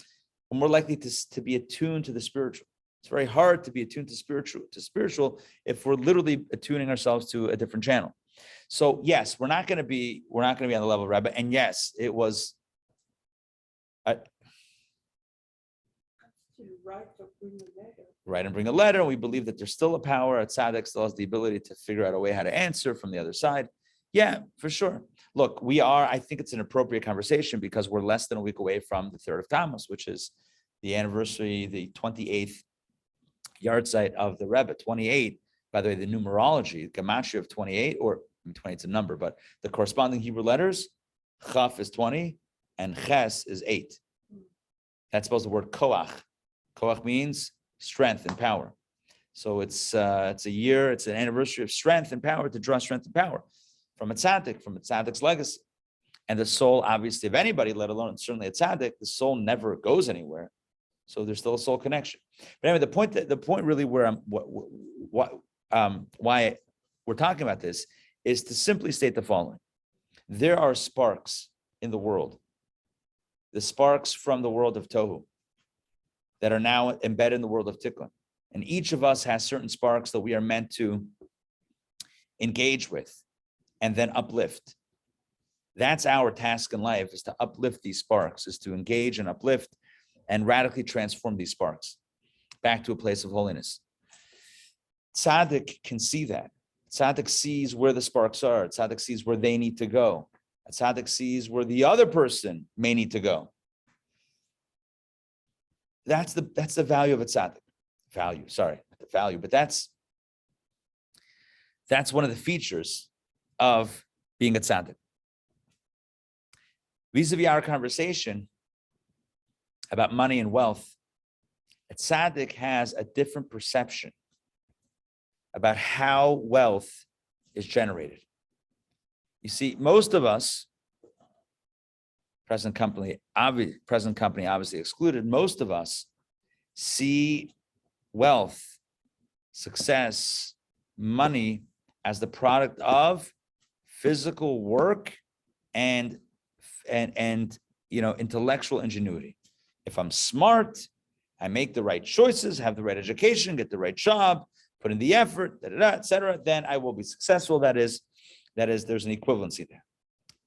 we're more likely to be attuned to the spiritual. It's very hard to be attuned to spiritual if we're literally attuning ourselves to a different channel. So yes, we're not going to be on the level of Rabbi. And yes, it was. Write and bring a letter. We believe that there's still a power. A tzaddik still has the ability to figure out a way how to answer from the other side. Yeah, for sure. Look, I think it's an appropriate conversation because we're less than a week away from the 3rd of Tammuz, which is the anniversary, the 28th yard site of the Rebbe. 28, by the way, the numerology, gematria of 28, or 28 is a number, but the corresponding Hebrew letters, Chaf is 20 and Ches is 8. That's supposed to the word koach. Koach means strength and power. So it's a year, it's an anniversary of strength and power, to draw strength and power from a tzaddik's legacy. And the soul, obviously, of anybody, let alone certainly a tzaddik, the soul never goes anywhere. So there's still a soul connection. But anyway, the point really where why we're talking about this is to simply state the following. There are sparks in the world, the sparks from the world of Tohu, that are now embedded in the world of Tikkun. And each of us has certain sparks that we are meant to engage with and then uplift. That's our task in life, is to uplift these sparks, is to engage and uplift and radically transform these sparks back to a place of holiness. Tzaddik can see that. Tzaddik sees where the sparks are. Tzaddik sees where they need to go. Tzaddik sees where the other person may need to go. That's the value of a tzaddik. But that's one of the features of being a tzaddik. Vis-a-vis our conversation about money and wealth, a tzaddik has a different perception about how wealth is generated. You see, most of us, present company obviously excluded, most of us see wealth, success, money as the product of physical work and intellectual ingenuity. If I'm smart, I make the right choices, have the right education, get the right job, put in the effort, etc., then I will be successful. That is, there's an equivalency there.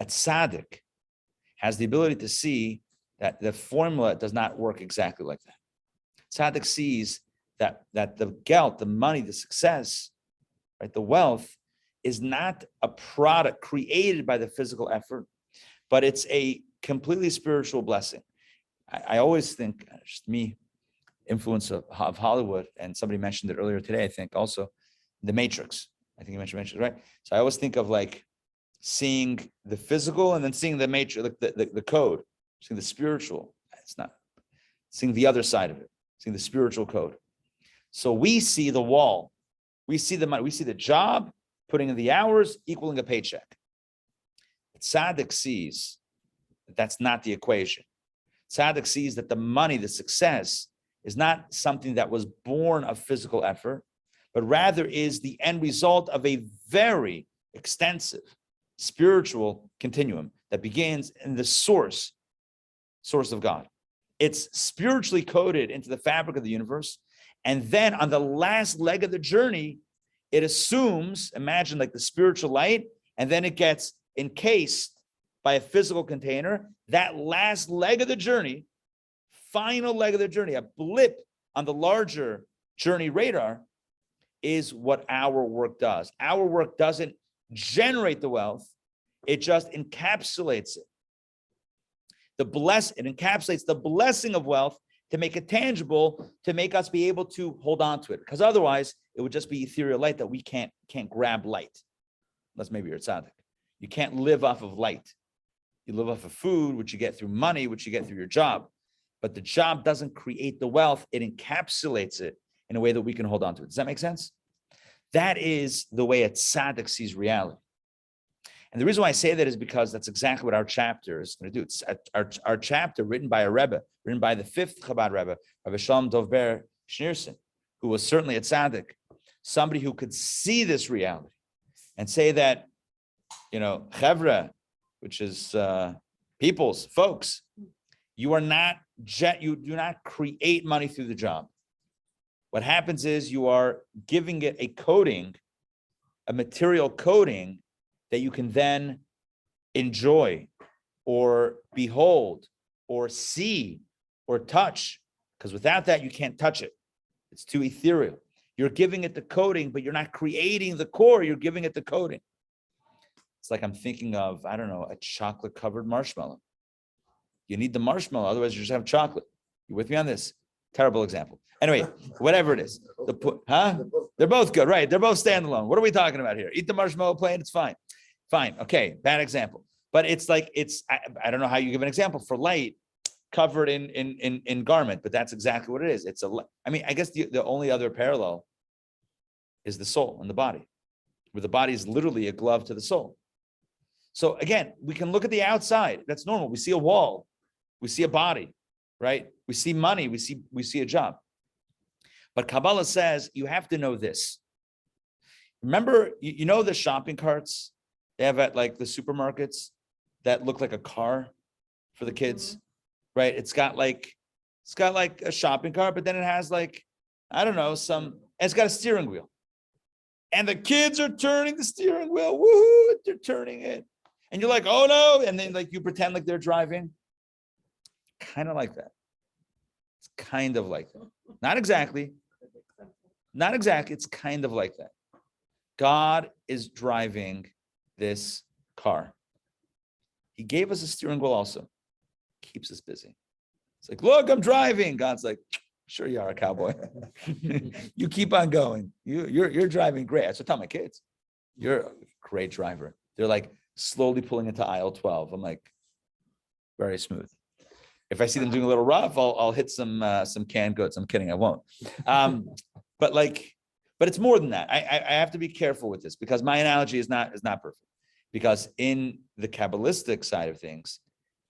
A tzaddik has the ability to see that the formula does not work exactly like that. Tzaddik sees that the gelt, the money, the success, right, the wealth is not a product created by the physical effort, but it's a completely spiritual blessing. I always think, just me, influence of Hollywood, and somebody mentioned it earlier today, I think also, The Matrix. I think you mentioned Matrix, right? So I always think of like seeing the physical and then seeing the matrix, the code, seeing the spiritual. It's not seeing the other side of it, seeing the spiritual code. So we see the wall, we see the money, we see the job, putting in the hours, equaling a paycheck. But tzaddik sees that that's not the equation. Tzaddik sees that the money, the success, is not something that was born of physical effort, but rather is the end result of a very extensive spiritual continuum that begins in the source of God. It's spiritually coded into the fabric of the universe. And then on the last leg of the journey, it assumes, imagine like the spiritual light, and then it gets encased by a physical container. That last leg of the journey, final leg of the journey, a blip on the larger journey radar, is what our work does. Our work doesn't generate the wealth, it just encapsulates it. It encapsulates the blessing of wealth to make it tangible, to make us be able to hold on to it. Because otherwise, it would just be ethereal light that we can't grab light. Unless maybe you're a tzaddik. You can't live off of light. You live off of food, which you get through money, which you get through your job. But the job doesn't create the wealth. It encapsulates it in a way that we can hold on to it. Does that make sense? That is the way a tzaddik sees reality. And the reason why I say that is because that's exactly what our chapter is going to do. It's our chapter written by a Rebbe, written by the fifth Chabad Rebbe, Rabbi Shalom Dovber Schneerson, who was certainly a tzaddik, somebody who could see this reality and say that, chevra, which is peoples, folks, you do not create money through the job. What happens is you are giving it a coding, a material coding that you can then enjoy or behold or see or touch, because without that, you can't touch it. It's too ethereal. You're giving it the coding, but you're not creating the core, you're giving it the coding. It's like I'm thinking of, I don't know, a chocolate-covered marshmallow. You need the marshmallow, otherwise you just have chocolate. You with me on this? Terrible example. Anyway, whatever it is. They're both good, right? They're both standalone. What are we talking about here? Eat the marshmallow plain, it's fine. Fine, okay, bad example. But it's like, I don't know how you give an example for light covered in garment, but that's exactly what it is. I guess the only other parallel is the soul and the body, where the body is literally a glove to the soul. So again, we can look at the outside. That's normal. We see a wall, we see a body, right? We see money, we see a job. But Kabbalah says you have to know this. Remember, you know the shopping carts they have at like the supermarkets that look like a car for the kids, right? It's got like a shopping cart, but then it has like, I don't know, it's got a steering wheel. And the kids are turning the steering wheel. Woohoo, they're turning it. And you're like, oh no. And then like you pretend like they're driving. Kind of like that. It's kind of like that. Not exactly. It's kind of like that. God is driving this car. He gave us a steering wheel also. Keeps us busy. It's like, look, I'm driving. God's like, sure you are a cowboy. You keep on going. You're driving great. That's what I tell my kids. You're a great driver. They're like slowly pulling into aisle 12. I'm like, very smooth. If I see them doing a little rough, I'll hit some canned goods. I'm kidding, I won't. But it's more than that. I have to be careful with this because my analogy is not perfect. Because in the Kabbalistic side of things,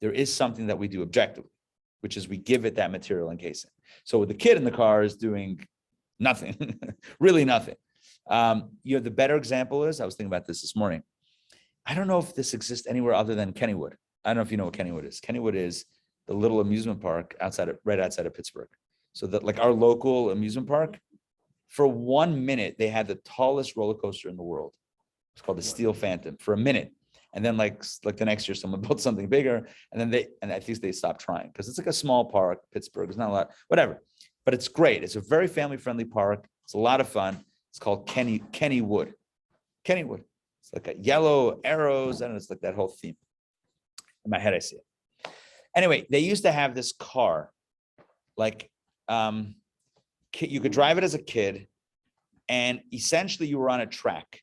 there is something that we do objectively, which is we give it that material encasing. So the kid in the car is doing nothing, really nothing. The better example is, I was thinking about this morning. I don't know if this exists anywhere other than Kennywood. I don't know if you know what Kennywood is. Kennywood is the little amusement park right outside of Pittsburgh. So that like our local amusement park, for 1 minute, they had the tallest roller coaster in the world. It's called the Steel Phantom for a minute. And then like the next year, someone built something bigger. And then I think they stopped trying because it's like a small park. Pittsburgh is not a lot, whatever. But it's great. It's a very family-friendly park. It's a lot of fun. It's called Kennywood. Kennywood. It's like a yellow arrows, and it's like that whole theme. In my head, I see it. Anyway, they used to have this car, like you could drive it as a kid, and essentially you were on a track.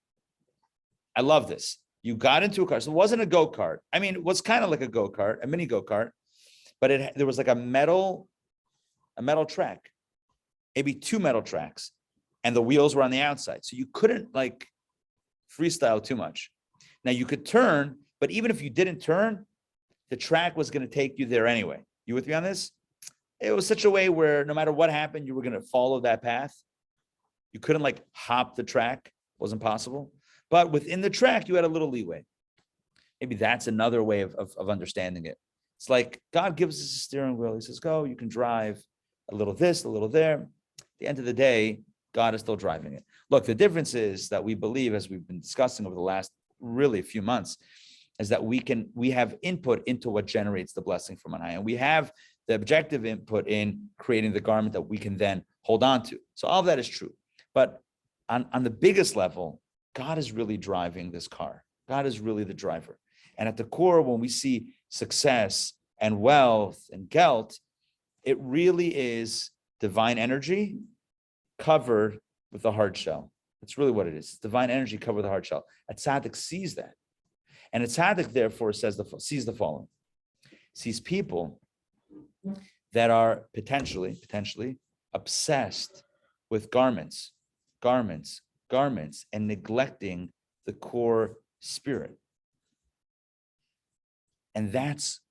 I love this. You got into a car. So it wasn't a go-kart. I mean, it was kind of like a go-kart, a mini go-kart, but there was like a metal track, maybe 2 metal tracks, and the wheels were on the outside. So you couldn't like freestyle too much. Now you could turn, but even if you didn't turn, the track was going to take you there anyway. You with me on this? It was such a way where no matter what happened, you were going to follow that path. You couldn't like hop the track, wasn't possible. But within the track, you had a little leeway. Maybe that's another way of understanding it. It's like God gives us a steering wheel. He says, go, you can drive a little this, a little there. At the end of the day, God is still driving it. Look, the difference is that we believe, as we've been discussing over the last really few months, is that we have input into what generates the blessing from on high. And we have the objective input in creating the garment that we can then hold on to. So all of that is true. But on the biggest level, God is really driving this car. God is really the driver. And at the core, when we see success and wealth and gelt, it really is divine energy covered with a hard shell. That's really what it is. It's divine energy covered with a hard shell. A tzaddik sees that. And a tzaddik, therefore, sees the following. Sees people that are potentially obsessed with garments, and neglecting the core spirit. And that's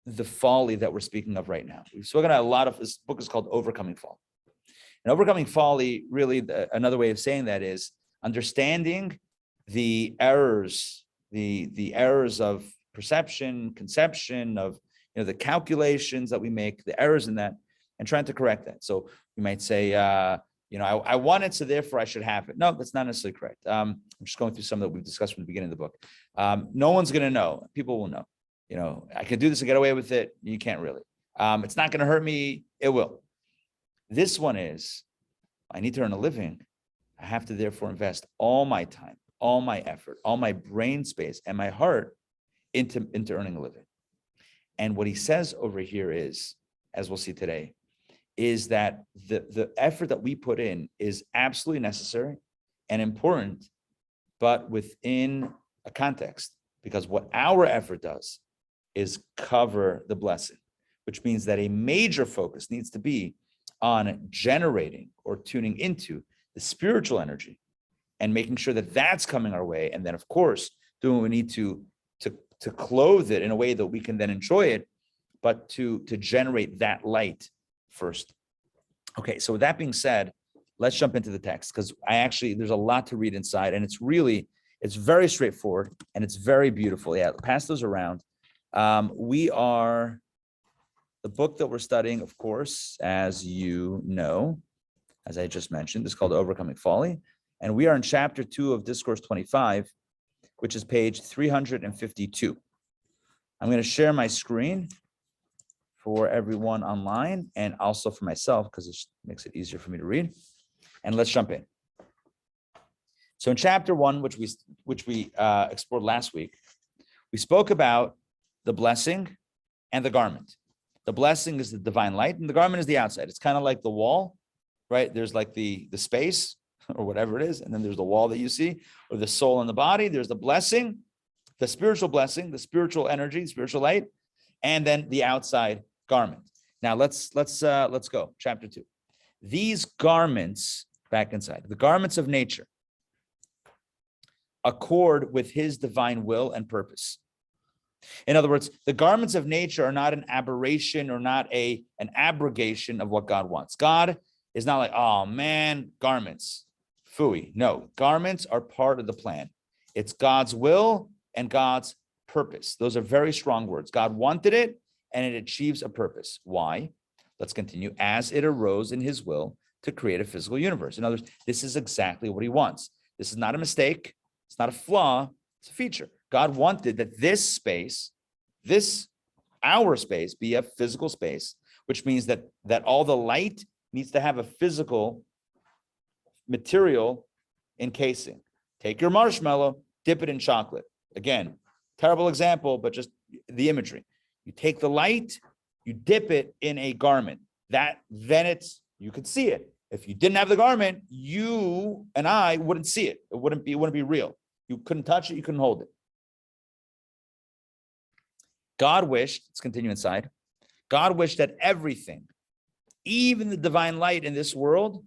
the folly that we're speaking of right now. We've spoken about a lot of, this book is called Overcoming Folly. And overcoming folly, really, another way of saying that is understanding the errors, the errors of perception, conception, of the calculations that we make, the errors in that, and trying to correct that. So we might say, I want it, so therefore I should have it. No, that's not necessarily correct. I'm just going through some that we've discussed from the beginning of the book. No one's going to know. People will know. I can do this and get away with it. You can't really. It's not going to hurt me. It will. This one is, I need to earn a living. I have to therefore invest all my time, all my effort, all my brain space, and my heart into earning a living. And what he says over here is, as we'll see today, is that the effort that we put in is absolutely necessary and important, but within a context, because what our effort does is cover the blessing, which means that a major focus needs to be on generating or tuning into the spiritual energy and making sure that that's coming our way. And then, of course, doing what we need to clothe it in a way that we can then enjoy it, but to generate that light first. Okay, so with that being said, let's jump into the text, because there's a lot to read inside, and it's very straightforward and it's very beautiful. Yeah, pass those around. The book that we're studying, of course, as you know, as I just mentioned, is called Overcoming Folly. And we are in chapter 2 of Discourse 25, which is page 352. I'm going to share my screen for everyone online and also for myself, because it makes it easier for me to read. And let's jump in. So in chapter 1, which we explored last week, we spoke about the blessing and the garment. The blessing is the divine light, and the garment is the outside. It's kind of like the wall, right? There's like the space or whatever it is, and then there's the wall that you see, or the soul and the body. There's the blessing, the spiritual blessing, the spiritual energy, spiritual light, and then the outside garment. Now let's go. Chapter 2. These garments, back inside, the garments of nature, accord with his divine will and purpose. In other words, the garments of nature are not an aberration or not an abrogation of what God wants. God is not like, oh man, garments, phooey. No, garments are part of the plan. It's God's will and God's purpose. Those are very strong words. God wanted it, and it achieves a purpose. Why? Let's continue. As it arose in his will to create a physical universe. In other words, this is exactly what he wants. This is not a mistake. It's not a flaw. It's a feature. God wanted that this space, our space, be a physical space, which means that all the light needs to have a physical material encasing. Take your marshmallow, dip it in chocolate. Again, terrible example, but just the imagery. You take the light, you dip it in a garment. You could see it. If you didn't have the garment, you and I wouldn't see it. It wouldn't be real. You couldn't touch it, you couldn't hold it. God wished, let's continue inside. God wished that everything, even the divine light in this world,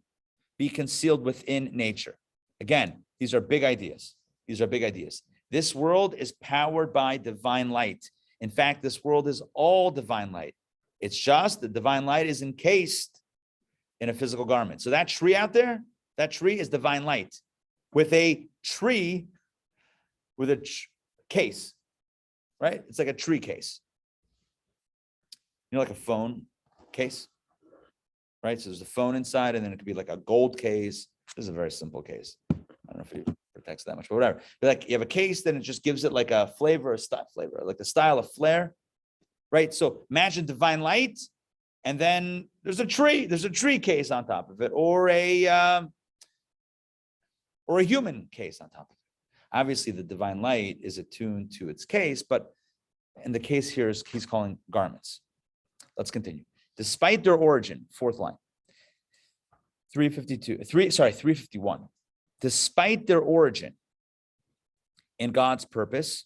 be concealed within nature. Again, these are big ideas. This world is powered by divine light. In fact, this world is all divine light. It's just the divine light is encased in a physical garment. So that tree out there, that tree is divine light with a tree with a case, right? It's like a tree case. You know, like a phone case, right? So there's a phone inside, and then it could be like a gold case. This is a very simple case. I don't know if it protects that much, but whatever. But like you have a case, then it just gives it like a flavor, like the style of flair, right? So imagine divine light, and then there's a tree. There's a tree case on top of it, or a human case on top of it. Obviously, the divine light is attuned to its case, but in the case here is he's calling garments. Let's continue. Despite their origin, fourth line, 351. Despite their origin in God's purpose,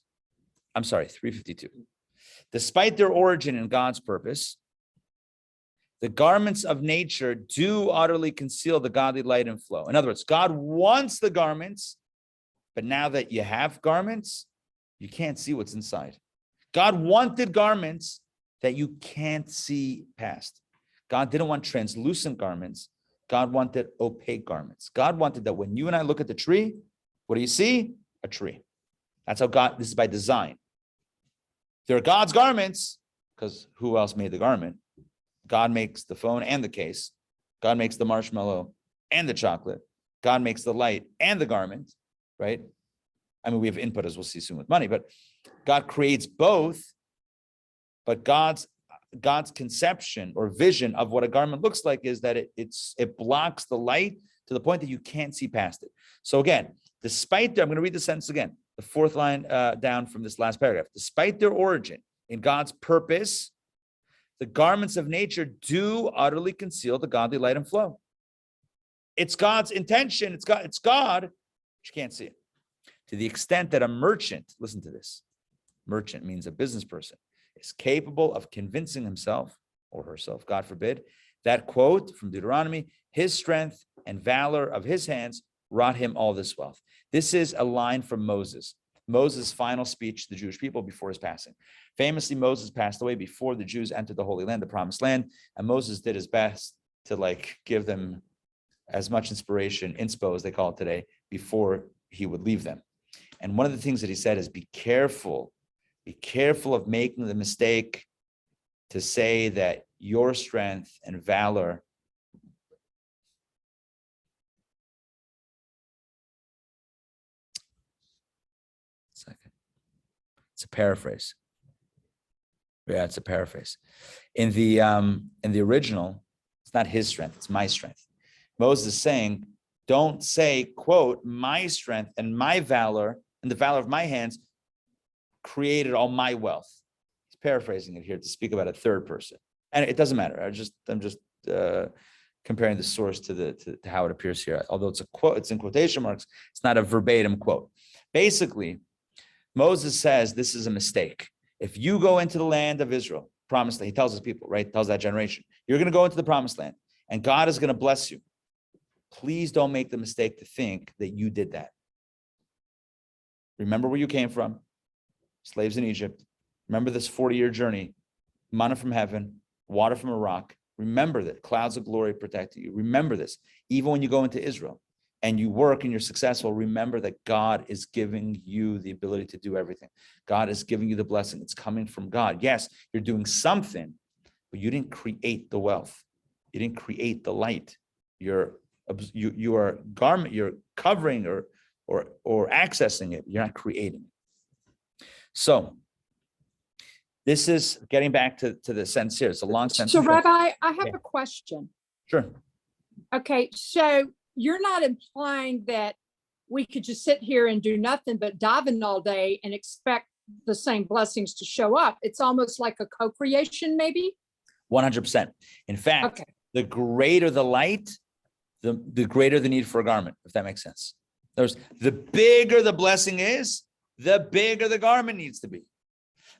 352. Despite their origin in God's purpose, the garments of nature do utterly conceal the godly light and flow. In other words, God wants the garments, but now that you have garments, you can't see what's inside. God wanted garments that you can't see past. God didn't want translucent garments. God wanted opaque garments. God wanted that when you and I look at the tree, what do you see? A tree. That's how God, this is by design. They're God's garments, because who else made the garment? God makes the phone and the case. God makes the marshmallow and the chocolate. God makes the light and the garment, right? I mean, we have input, as we'll see soon with money, but God creates both. But God's conception or vision of what a garment looks like is that it blocks the light to the point that you can't see past it. So again, despite I'm going to read the sentence again, the fourth line down from this last paragraph. Despite their origin in God's purpose, the garments of nature do utterly conceal the godly light and flow. It's God's intention. It's God, but you can't see it. To the extent that a merchant, listen to this, merchant means a business person, is capable of convincing himself or herself, God forbid, that quote from Deuteronomy, his strength and valor of his hands wrought him all this wealth. This is a line from Moses. Moses' final speech to the Jewish people before his passing. Famously, Moses passed away before the Jews entered the Holy Land, the Promised Land, and Moses did his best to give them as much inspiration, inspo as they call it today, before he would leave them. And one of the things that he said is, be careful of making the mistake to say that your strength and valor it's a paraphrase. Yeah, it's a paraphrase. In the original, it's not his strength, it's my strength. Moses is saying, don't say, quote, my strength and my valor and the valor of my hands created all my wealth. He's paraphrasing it here to speak about a third person. And it doesn't matter. I'm just comparing the source to how it appears here. Although it's a quote, it's in quotation marks, it's not a verbatim quote. Basically, Moses says this is a mistake. If you go into the land of Israel, promised land, he tells his people, right? Tells that generation, you're going to go into the promised land and God is going to bless you. Please don't make the mistake to think that you did that. Remember where you came from, slaves in Egypt. Remember this 40-year journey, manna from heaven, water from a rock. Remember that clouds of glory protected you. Remember this. Even when you go into Israel and you work and you're successful, remember that God is giving you the ability to do everything. God is giving you the blessing. It's coming from God. Yes, you're doing something, but you didn't create the wealth. You didn't create the light. You are garment. You're covering or accessing it. You're not creating it. So this is getting back to the sentence here. It's a long sentence.
So Rabbi, I have a question.
Sure.
Okay, so you're not implying that we could just sit here and do nothing but daven all day and expect the same blessings to show up. It's almost like a co-creation, maybe?
100%. In fact, the greater the light, the greater the need for a garment, if that makes sense. The bigger the blessing is, the bigger the garment needs to be.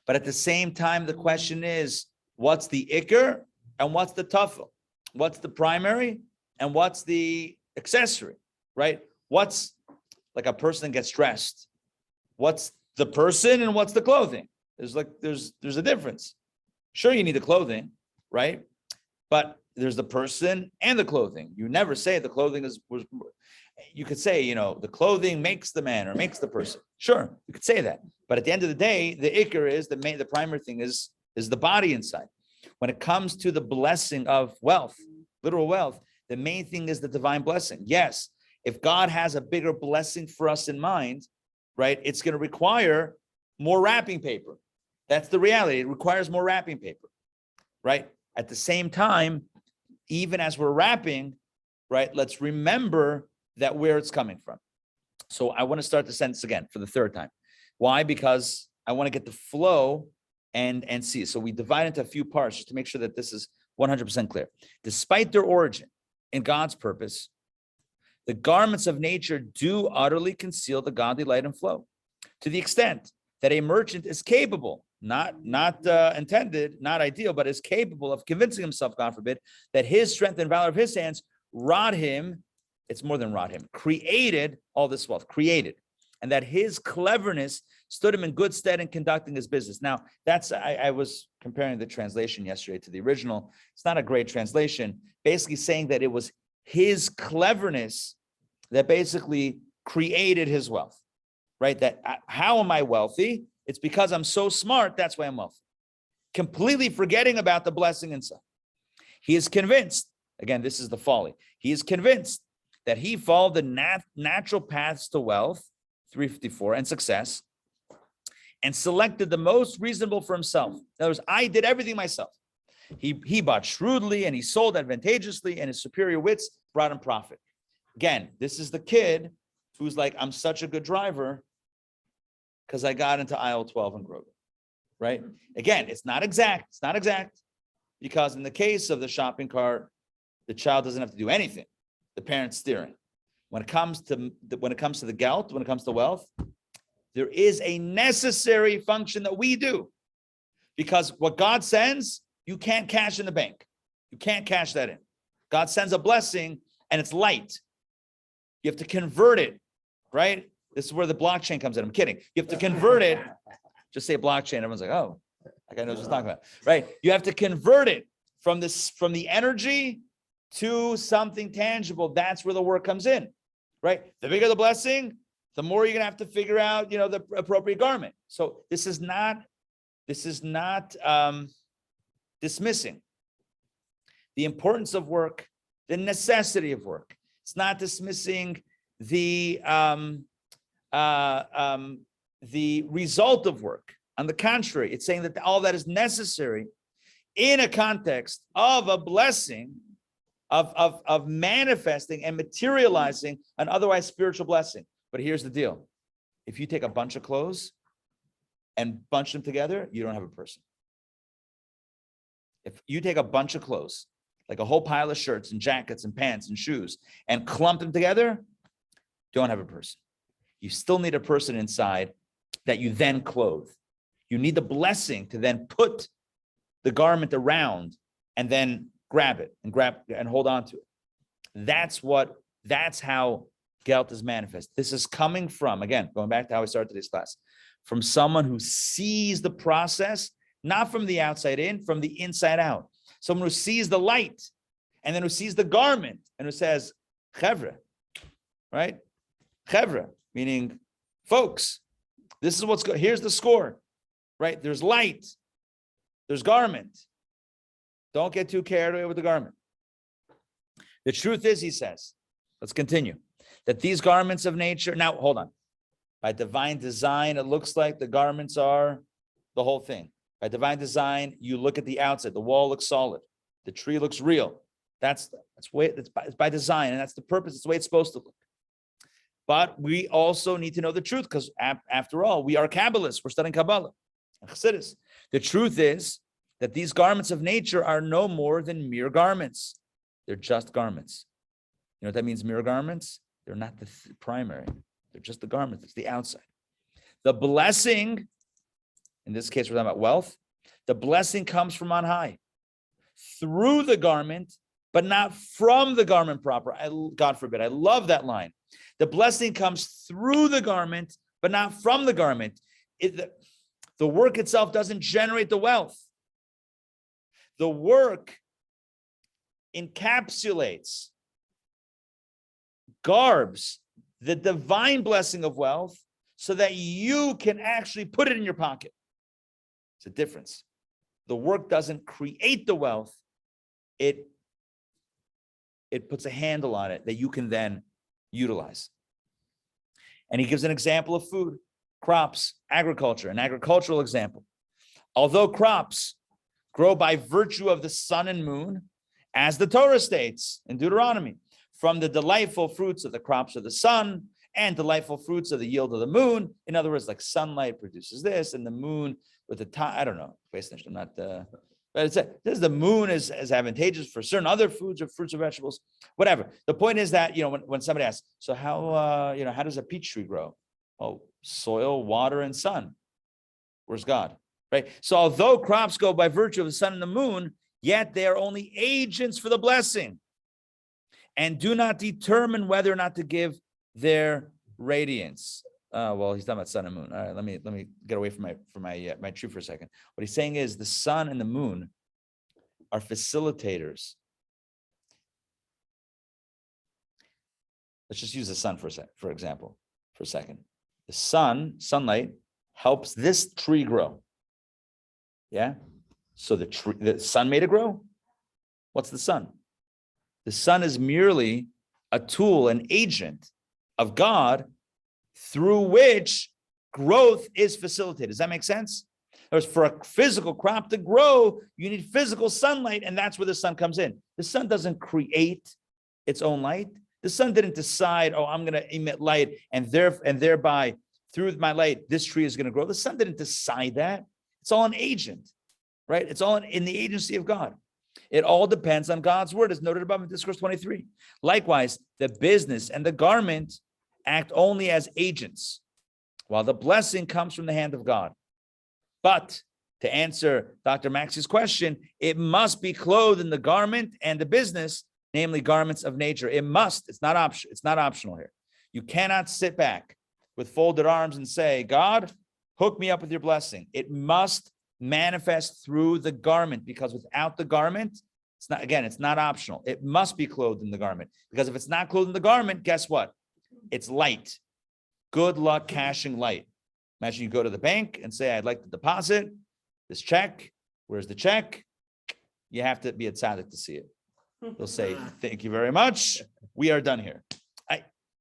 But at the same time, the question is, what's the ikar and what's the tafel? What's the primary and what's the accessory, right? What's like a person gets dressed? What's the person and what's the clothing? There's a difference. Sure, you need the clothing, right? But there's the person and the clothing. You never say the clothing was. You could say, the clothing makes the man or makes the person. Sure, you could say that. But at the end of the day, the ikar is the primary thing is the body inside. When it comes to the blessing of wealth, literal wealth, the main thing is the divine blessing. Yes, if God has a bigger blessing for us in mind, right, it's going to require more wrapping paper. That's the reality. It requires more wrapping paper, right? At the same time, even as we're wrapping, right, let's remember that where it's coming from. So I want to start the sentence again for the third time. Why? Because I want to get the flow and see. So we divide into a few parts just to make sure that this is 100% clear. Despite their origin in God's purpose, the garments of nature do utterly conceal the godly light and flow, to the extent that a merchant is capable, not intended, not ideal, but is capable of convincing himself, God forbid, that his strength and valor of his hands wrought him. It's more than wrought him, created all this wealth, created, and that his cleverness stood him in good stead in conducting his business. Now, I was comparing the translation yesterday to the original. It's not a great translation, basically saying that it was his cleverness that basically created his wealth, right? That how am I wealthy? It's because I'm so smart, that's why I'm wealthy. Completely forgetting about the blessing inside. He is convinced, again, this is the folly. He is convinced that he followed the natural paths to wealth, 354, and success, and selected the most reasonable for himself. In other words, I did everything myself. He bought shrewdly and he sold advantageously, and his superior wits brought him profit. Again, this is the kid who's like, I'm such a good driver because I got into aisle 12 in Grover, right? Again, it's not exact. It's not exact because in the case of the shopping cart, the child doesn't have to do anything. The parent's steering. When it comes to the gelt, when it comes to wealth, there is a necessary function that we do, because what God sends, you can't cash in the bank. You can't cash that in. God sends a blessing and it's light. You have to convert it, right? This is where the blockchain comes in. I'm kidding. You have to convert it. Just say blockchain. Everyone's like, oh, that guy knows what he's talking about, right? You have to convert it from the energy to something tangible. That's where the work comes in, right? The bigger the blessing, the more you're gonna have to figure out, the appropriate garment. So this is not dismissing the importance of work, the necessity of work. It's not dismissing the result of work. On the contrary, it's saying that all that is necessary in a context of a blessing, of manifesting and materializing an otherwise spiritual blessing. But here's the deal. If you take a bunch of clothes and bunch them together, you don't have a person. If you take a bunch of clothes, like a whole pile of shirts and jackets and pants and shoes, and clump them together, don't have a person. You still need a person inside that you then clothe. You need the blessing to then put the garment around and then grab it and hold on to it. That's how Gelt is manifest. This is coming from, again, going back to how I started today's class, from someone who sees the process, not from the outside in, from the inside out. Someone who sees the light and then who sees the garment and who says, chevra, right? Chevra, meaning folks, this is what's good. Here's the score, right? There's light, there's garment. Don't get too carried away with the garment. The truth is, he says, let's continue, that these garments of nature, now hold on. By divine design, it looks like the garments are the whole thing. By divine design, you look at the outside, the wall looks solid, the tree looks real. That's by design, and that's the purpose. It's the way it's supposed to look. But we also need to know the truth, because after all, we are Kabbalists. We're studying Kabbalah. The truth is that these garments of nature are no more than mere garments. They're just garments. You know what that means, mere garments? They're not the primary. They're just the garments. It's the outside. The blessing, in this case, we're talking about wealth. The blessing comes from on high, through the garment, but not from the garment proper. God forbid. I love that line. The blessing comes through the garment, but not from the garment. The work itself doesn't generate the wealth. The work encapsulates, garbs the divine blessing of wealth so that you can actually put it in your pocket. It's a difference. The work doesn't create the wealth. It puts a handle on it that you can then utilize. And he gives an example of food, crops, agriculture, an agricultural example. Although crops grow by virtue of the sun and moon, as the Torah states in Deuteronomy, from the delightful fruits of the crops of the sun and delightful fruits of the yield of the moon. In other words, like sunlight produces this, and the moon with the time, I don't know. I'm not, but it's this. The moon is advantageous for certain other foods or fruits or vegetables, whatever. The point is that when somebody asks, so how how does a peach tree grow? Oh, soil, water, and sun. Where's God? Right. So although crops go by virtue of the sun and the moon, yet they are only agents for the blessing, and do not determine whether or not to give their radiance. Well, he's talking about sun and moon. All right, let me get away from my tree for a second. What he's saying is the sun and the moon are facilitators. Let's just use the sun for a second. The sunlight helps this tree grow. Yeah. So the sun made it grow. What's the sun? The sun is merely a tool, an agent of God through which growth is facilitated. Does that make sense? For a physical crop to grow, you need physical sunlight, and that's where the sun comes in. The sun doesn't create its own light. The sun didn't decide, oh, I'm going to emit light, and thereby, through my light, this tree is going to grow. The sun didn't decide that. It's all an agent, right? It's all in the agency of God. It all depends on God's word, as noted above in Discourse 23. Likewise, the business and the garment act only as agents, while the blessing comes from the hand of God. But to answer Dr. Maxey's question, it must be clothed in the garment and the business, namely garments of nature. It must. It's not optional. It's not optional here. You cannot sit back with folded arms and say, God, hook me up with your blessing. It must manifest through the garment, because without the garment, it's not optional. It must be clothed in the garment, because if it's not clothed in the garment, guess what? It's light. Good luck cashing light. Imagine you go to the bank and say, I'd like to deposit this check. Where's the check? You have to be a tzaddik to see it. They'll say, thank you very much. We are done here.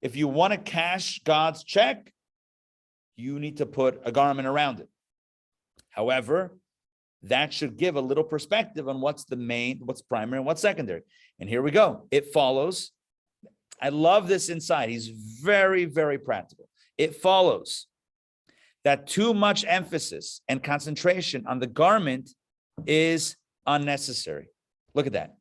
If you want to cash God's check, you need to put a garment around it. However, that should give a little perspective on what's what's primary, and what's secondary. And here we go. It follows. I love this insight. He's very, very practical. It follows that too much emphasis and concentration on the garment is unnecessary. Look at that.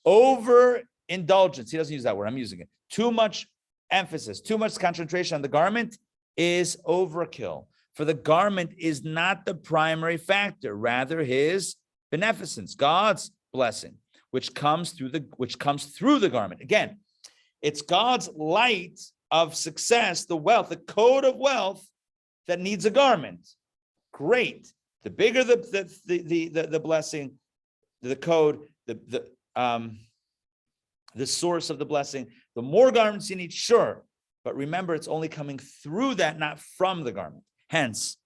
Overindulgence. He doesn't use that word. I'm using it. Too much emphasis, too much concentration on the garment is overkill. For the garment is not the primary factor, rather his beneficence, God's blessing, which comes through the garment. Again, it's God's light of success, the wealth, the code of wealth that needs a garment. Great. The bigger the blessing, the code, the source of the blessing, the more garments you need, sure. But remember, it's only coming through that, not from the garment. Hence,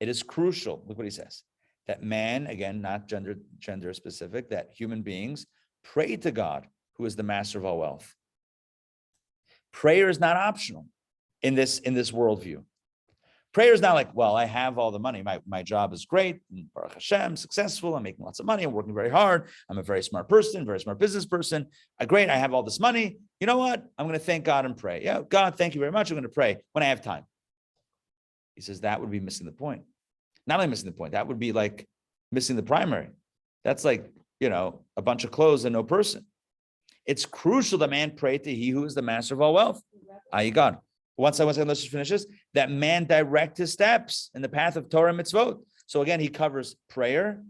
it is crucial, look what he says, that man, again, not gender specific, that human beings pray to God, who is the master of all wealth. Prayer is not optional in this worldview. Prayer is not like, well, I have all the money. My job is great. Baruch Hashem, successful. I'm making lots of money. I'm working very hard. I'm a very smart person, very smart business person. Great. I have all this money. You know what? I'm going to thank God and pray. Yeah, God, thank you very much. I'm going to pray when I have time. He says that would be missing the point. Not only missing the point, that would be like missing the primary. That's like, a bunch of clothes and no person. It's crucial that man pray to he who is the master of all wealth, i.e. God. Once let's just finish this, that man direct his steps in the path of Torah and mitzvot. So again, he covers prayer,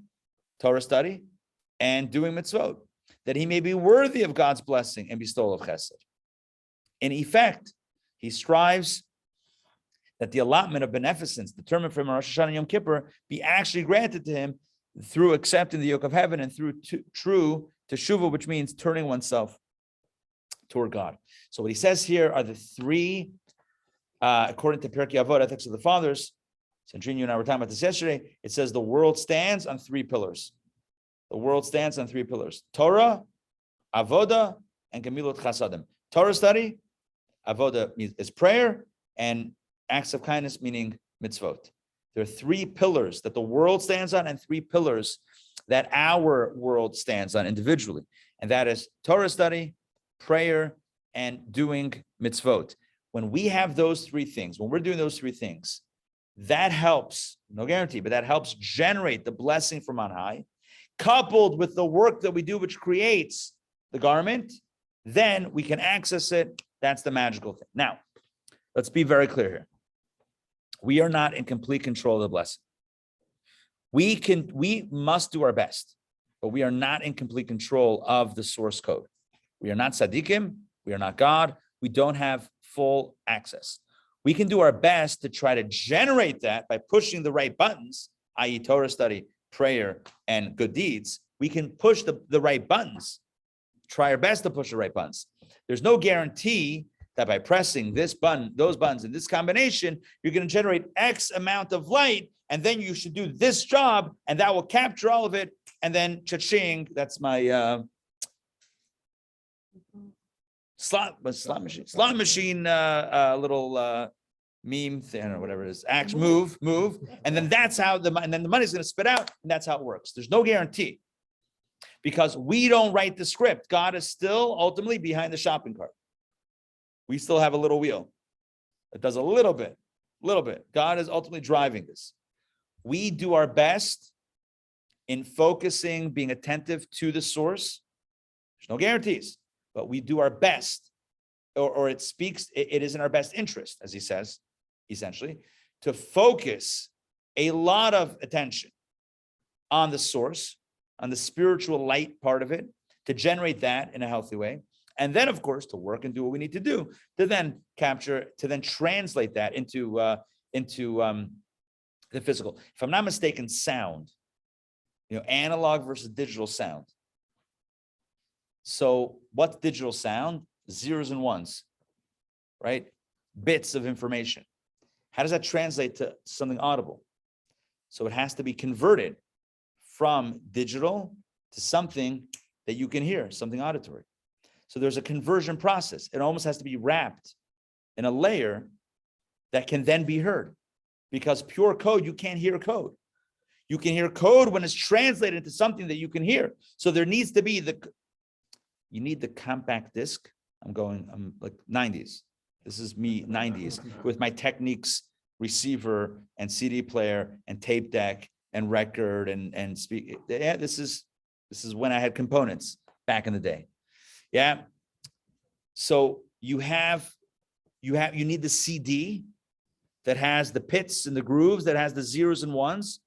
Torah study, and doing mitzvot, that he may be worthy of God's blessing and bestowal of chesed. In effect, he strives that the allotment of beneficence determined from Rosh Hashanah and Yom Kippur be actually granted to him through accepting the yoke of heaven and through true Teshuvah, which means turning oneself toward God. So what he says here are the three, according to Pirkei Avot, Ethics of the Fathers. Sandrine, you and I were talking about this yesterday. It says the world stands on three pillars. The world stands on three pillars: Torah, Avoda, and Gemilut Chasadim. Torah study, Avoda is prayer, and acts of kindness, meaning mitzvot. There are three pillars that the world stands on and three pillars that our world stands on individually. And that is Torah study, prayer, and doing mitzvot. When we have those three things, when we're doing those three things, that helps, no guarantee, but that helps generate the blessing from on high, coupled with the work that we do, which creates the garment, then we can access it. That's the magical thing. Now, let's be very clear here. We are not in complete control of the blessing. We must do our best, but we are not in complete control of the source code. We are not tzaddikim. We are not God. We don't have full access. We can do our best to try to generate that by pushing the right buttons, i.e. Torah study, prayer, and good deeds. We can push the right buttons, try our best to push the right buttons. There's no guarantee that by pressing this button, those buttons in this combination, you're going to generate X amount of light, and then you should do this job, and that will capture all of it, and then cha-ching, that's my slot machine little meme thing, or whatever it is, act, move, and then that's how the money's going to spit out, and that's how it works. There's no guarantee, because we don't write the script. God is still ultimately behind the shopping cart. We still have a little wheel that does a little bit. God is ultimately driving this. We do our best in focusing, being attentive to the source. There's no guarantees, but we do our best, or it is in our best interest, as he says, essentially, to focus a lot of attention on the source, on the spiritual light part of it, to generate that in a healthy way. And then, of course, to work and do what we need to do to then translate that into the physical. If I'm not mistaken, sound, analog versus digital sound. So what's digital sound? Zeros and ones, right? Bits of information. How does that translate to something audible? So it has to be converted from digital to something that you can hear, something auditory. So there's a conversion process. It almost has to be wrapped in a layer that can then be heard. Because pure code, you can't hear code. You can hear code when it's translated into something that you can hear. So there needs to be you need the compact disc. I'm like 90s. This is me 90s with my Techniques receiver and CD player and tape deck and record and speak. Yeah, this is when I had components back in the day. Yeah. So you need the CD that has the pits and the grooves, that has the zeros and ones.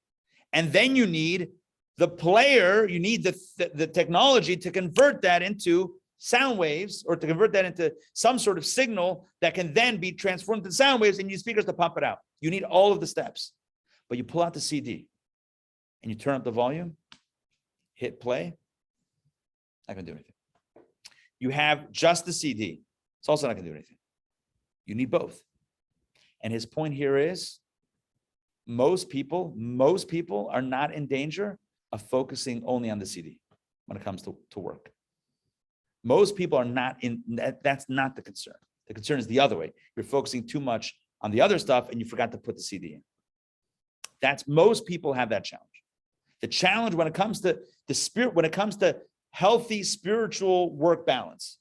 And then you need the player, you need the technology to convert that into sound waves, or to convert that into some sort of signal that can then be transformed into sound waves, and you use speakers to pump it out. You need all of the steps. But you pull out the CD and you turn up the volume, hit play, not gonna do anything. You have just the CD, it's also not gonna do anything. You need both. And his point here is, most people are not in danger of focusing only on the CD when it comes to work. Most people are not that's not the concern. The concern is the other way. You're focusing too much on the other stuff and you forgot to put the CD in. Most people have that challenge. The challenge when it comes to the spirit, when it comes to healthy spiritual work balance,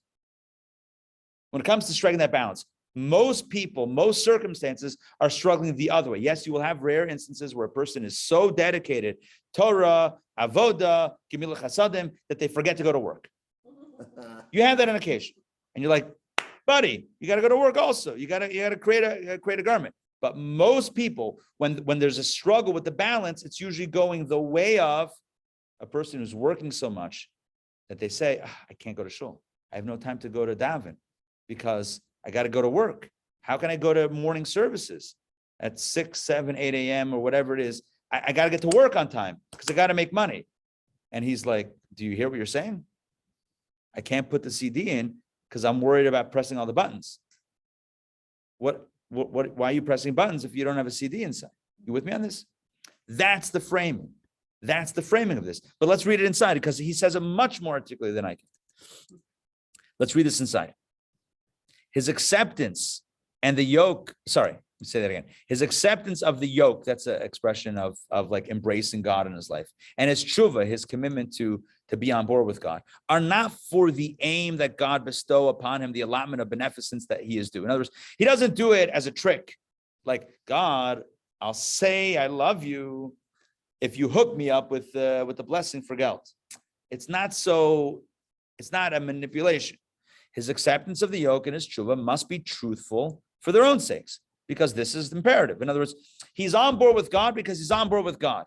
when it comes to striking that balance, most people, most circumstances are struggling the other way. Yes, you will have rare instances where a person is so dedicated, Torah, Avoda, Gemilut Chasadim, that they forget to go to work. You have that on occasion, and you're like, buddy, you got to go to work also. You got to create a garment. But most people, when there's a struggle with the balance, it's usually going the way of a person who's working so much that they say, I can't go to shul. I have no time to go to daven because I got to go to work. How can I go to morning services at 6, 7, 8 a.m. or whatever it is? I got to get to work on time because I got to make money. And he's like, do you hear what you're saying? I can't put the CD in because I'm worried about pressing all the buttons. Why are you pressing buttons if you don't have a CD inside? You with me on this? That's the framing. That's the framing of this. But let's read it inside because he says it much more articulately than I can. Let's read this inside. His acceptance and the yoke, sorry, let me say that again. His acceptance of the yoke, that's an expression of like embracing God in his life. And his tshuva, his commitment to be on board with God, are not for the aim that God bestow upon him, the allotment of beneficence that he is due. In other words, he doesn't do it as a trick. Like, God, I'll say I love you if you hook me up with the blessing for Geld. It's not so, it's not a manipulation. His acceptance of the yoke and his tshuva must be truthful for their own sakes, because this is imperative. In other words, he's on board with God because he's on board with God.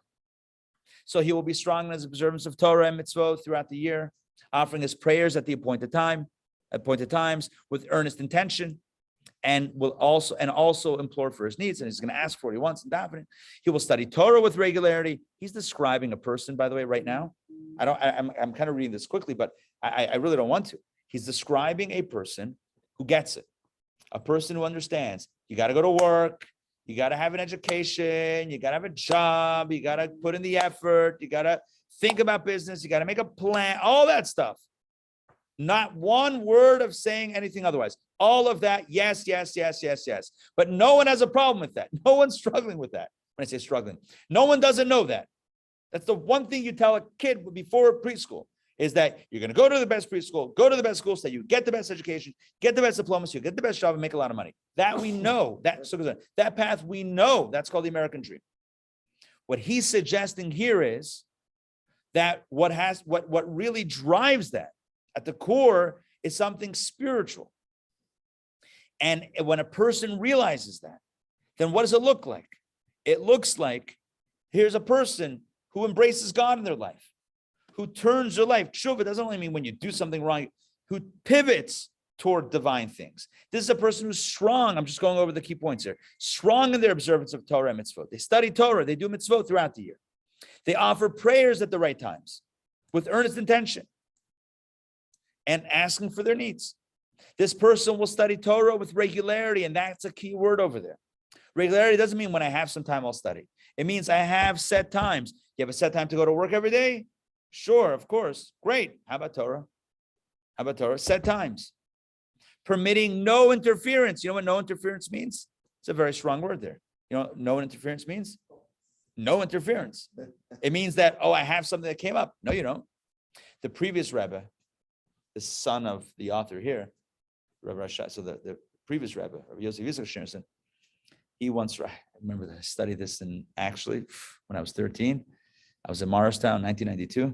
So he will be strong in his observance of Torah and mitzvot throughout the year, offering his prayers at the appointed times with earnest intention, and will also implore for his needs. And he's going to ask for what he wants and davening. He will study Torah with regularity. He's describing a person, by the way, right now. I'm kind of reading this quickly, but I really don't want to. He's describing a person who gets it, a person who understands. You got to go to work. You got to have an education. You got to have a job. You got to put in the effort. You got to think about business. You got to make a plan, all that stuff. Not one word of saying anything otherwise. All of that, yes, yes, yes, yes, yes. But no one has a problem with that. No one's struggling with that. When I say struggling, no one doesn't know that. That's the one thing you tell a kid before preschool, is that you're going to go to the best preschool, go to the best school, so you get the best education, get the best diploma, so you get the best job and make a lot of money. That we know. That path we know. That's called the American dream. What he's suggesting here is that what really drives that at the core is something spiritual. And when a person realizes that, then what does it look like? It looks like here's a person who embraces God in their life, who turns their life. Tshuva doesn't only mean when you do something wrong, who pivots toward divine things. This is a person who's strong. I'm just going over the key points here. Strong in their observance of Torah and mitzvot. They study Torah. They do mitzvot throughout the year. They offer prayers at the right times with earnest intention and asking for their needs. This person will study Torah with regularity, and that's a key word over there. Regularity doesn't mean when I have some time, I'll study. It means I have set times. You have a set time to go to work every day? Sure, of course. Great. How about Torah? How about Torah? Set times. Permitting no interference. You know what no interference means? It's a very strong word there. You know what no interference means? No interference. It means that, I have something that came up. No, you don't. The previous Rabbi, the son of the author here, Rabbi Rashad, so the previous Rabbi, Yosef Yitzchak Schneerson, he once, I remember that I studied this actually when I was 13. I was in Morristown, 1992. I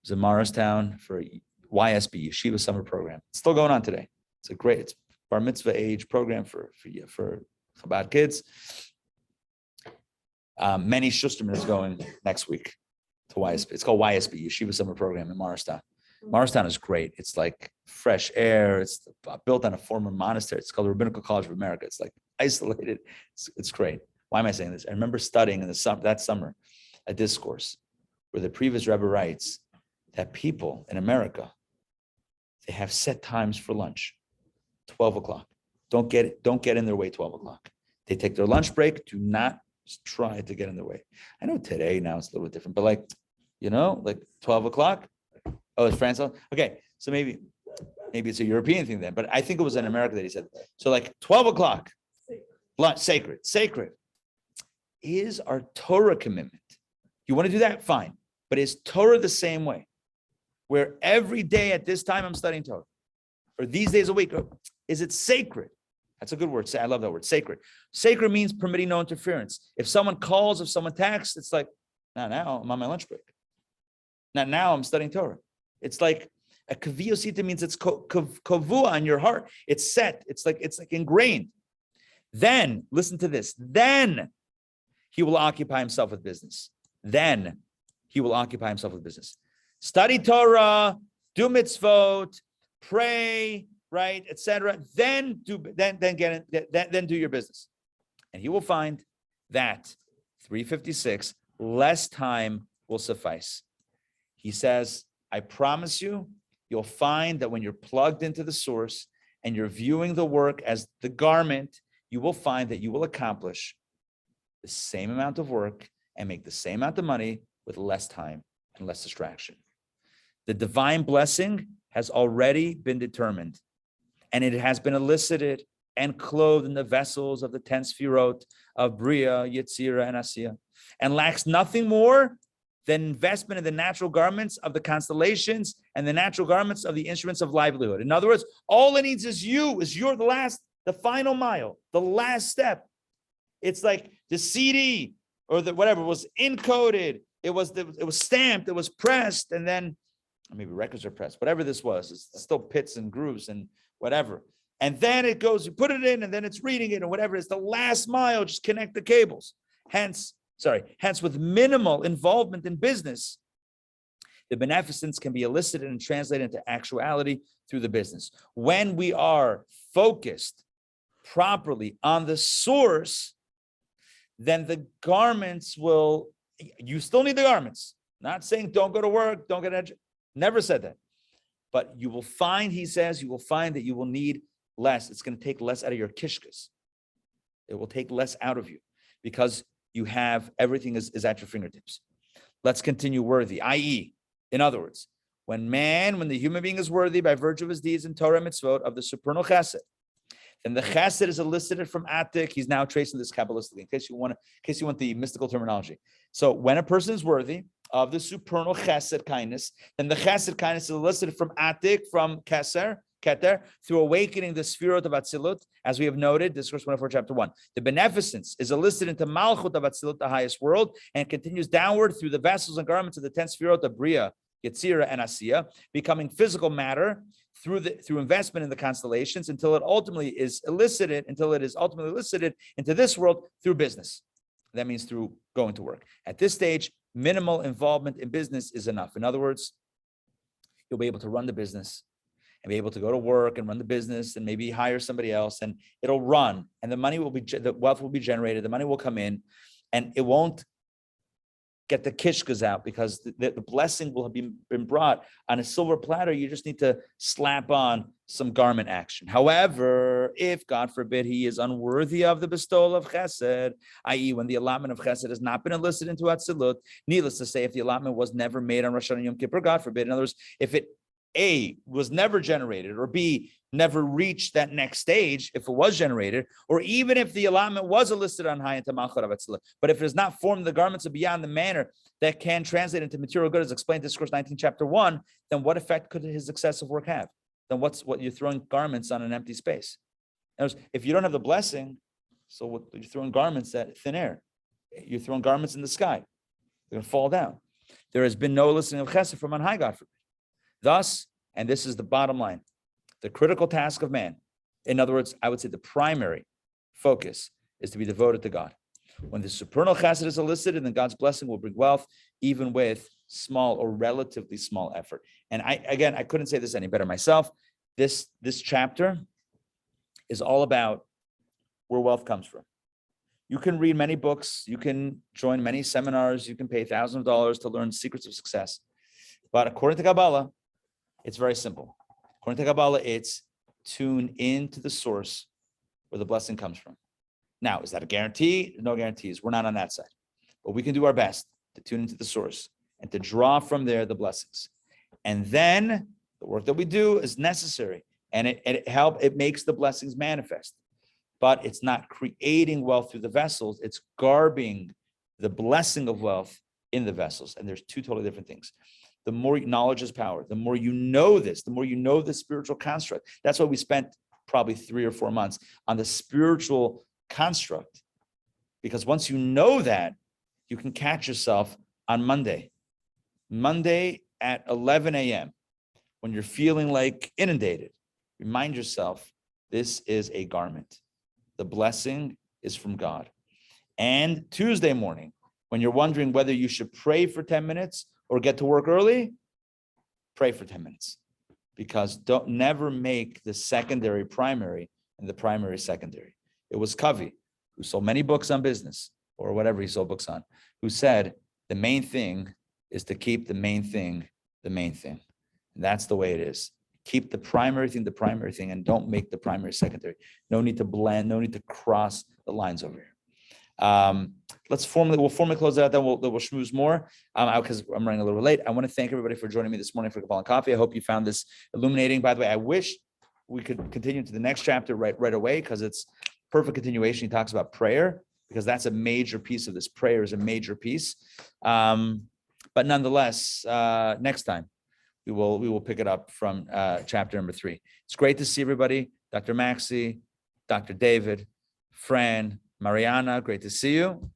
was in Morristown for a YSB, Yeshiva Summer Program. It's still going on today. It's bar mitzvah age program for Chabad kids. Manny Schusterman is going next week to YSB. It's called YSB, Yeshiva Summer Program in Morristown. Morristown is great. It's like fresh air. It's built on a former monastery. It's called the Rabbinical College of America. It's like isolated. It's great. Why am I saying this? I remember studying in that summer a discourse where the previous Rebbe writes that people in America, they have set times for lunch, 12 o'clock. Don't get in their way 12 o'clock. They take their lunch break. Do not try to get in their way. I know today now it's a little bit different, but like 12 o'clock. Oh, it's France. Okay, so maybe it's a European thing then, but I think it was in America that he said. So like 12 o'clock, lunch, sacred. Is our Torah commitment. You want to do that? Fine. But is Torah the same way? Where every day at this time I'm studying Torah, or these days a week, is it sacred? That's a good word. I love that word, sacred. Sacred means permitting no interference. If someone calls, if someone texts, it's like, now I'm on my lunch break. Now I'm studying Torah. It's like a kaviyosita means it's kavua in your heart. It's set. It's like ingrained. Then, listen to this. Then he will occupy himself with business. Study Torah, do mitzvot, pray, right, etc. Then do your business, and he will find that 356 less time will suffice. He says, I promise you, you'll find that when you're plugged into the source and you're viewing the work as the garment, you will find that you will accomplish the same amount of work and make the same amount of money with less time and less distraction. The divine blessing has already been determined, and it has been elicited and clothed in the vessels of the 10 sefirot of Bria, Yetzira, and Asiya, and lacks nothing more than investment in the natural garments of the constellations and the natural garments of the instruments of livelihood. In other words, all it needs is the final mile, the last step. It's like the CD or the whatever was encoded. It was stamped, it was pressed, and then maybe records are pressed, whatever this was, it's still pits and grooves and whatever. And then it goes, you put it in, and then it's reading it or whatever. It's the last mile, just connect the cables. Hence, with minimal involvement in business, the beneficence can be elicited and translated into actuality through the business. When we are focused properly on the source, then the garments you still need the garments. Not saying don't go to work, don't get an education. Never said that. But you will find, he says, you will find that you will need less. It's going to take less out of your kishkas. It will take less out of you because you have everything is at your fingertips. Let's continue worthy, i.e., in other words, when the human being is worthy by virtue of his deeds and Torah mitzvot of the supernal chesed, then the chesed is elicited from Atik. He's now tracing this Kabbalistically, in case you want the mystical terminology. So when a person is worthy of the supernal chesed kindness, then the chesed kindness is elicited from Atik, from Keter, through awakening the Sefirot of Atzilut, as we have noted, Discourse 24, chapter 1. The beneficence is elicited into Malchut of Atzilut, the highest world, and continues downward through the vessels and garments of the 10 Sefirot of Bria, Yetzira, and Asiya, becoming physical matter through investment in the constellations until it is ultimately elicited into this world through business. That means through going to work. At this stage, minimal involvement in business is enough. In other words, you'll be able to run the business and be able to go to work and run the business and maybe hire somebody else, and it'll run, and the wealth will be generated, the money will come in, and it won't get the kishkas out because the blessing will have been brought on a silver platter. You just need to slap on some garment action. However, if God forbid he is unworthy of the bestowal of chesed, i.e. when the allotment of chesed has not been elicited into Atzilut, needless to say, if the allotment was never made on Rosh Hashanah Yom Kippur, God forbid, in other words, if it A, was never generated, or B, never reached that next stage, if it was generated, or even if the allotment was elicited on high into Malchut of Atzilut, but if it has not formed the garments of beyond the manner that can translate into material good, as explained in Discourse 19, chapter 1, then what effect could his excessive work have? Then what you're throwing garments on an empty space. In other words, if you don't have the blessing, so what, you're throwing garments at thin air. You're throwing garments in the sky. They're going to fall down. There has been no listening of chesed from on high, God forbid. Thus, and this is the bottom line, the critical task of man, in other words, I would say the primary focus is to be devoted to God. When the supernal chesed is elicited, then God's blessing will bring wealth, even with small or relatively small effort. And I couldn't say this any better myself. This chapter is all about where wealth comes from. You can read many books, you can join many seminars, you can pay thousands of dollars to learn secrets of success. But according to Kabbalah, it's very simple. According to Kabbalah, it's tune into the source where the blessing comes from. Now, is that a guarantee? No guarantees. We're not on that side. But we can do our best to tune into the source and to draw from there the blessings. And then the work that we do is necessary, and it makes the blessings manifest. But it's not creating wealth through the vessels, it's garbing the blessing of wealth in the vessels. And there's two totally different things. The more knowledge is power, the more you know this, the more you know the spiritual construct. That's why we spent probably 3 or 4 months on the spiritual construct. Because once you know that, you can catch yourself on Monday at 11 a.m. when you're feeling like inundated. Remind yourself, this is a garment. The blessing is from God. And Tuesday morning, when you're wondering whether you should pray for 10 minutes or get to work early, pray for 10 minutes. Because never make the secondary primary and the primary secondary. It was Covey, who sold many books on business, or whatever he sold books on, who said the main thing is to keep the main thing the main thing. And that's the way it is. Keep the primary thing, and don't make the primary secondary. No need to blend, no need to cross the lines over here. We'll formally close it out, then we'll schmooze more because I'm running a little late. I want to thank everybody for joining me this morning for Kabbalah Coffee. I hope you found this illuminating. By the way, I wish we could continue to the next chapter right away, because it's perfect continuation. He talks about prayer, because that's a major piece of this. Prayer is a major piece. But nonetheless, next time we will pick it up from chapter number 3. It's great to see everybody. Dr. Maxey, Dr. David, Fran, Mariana, great to see you.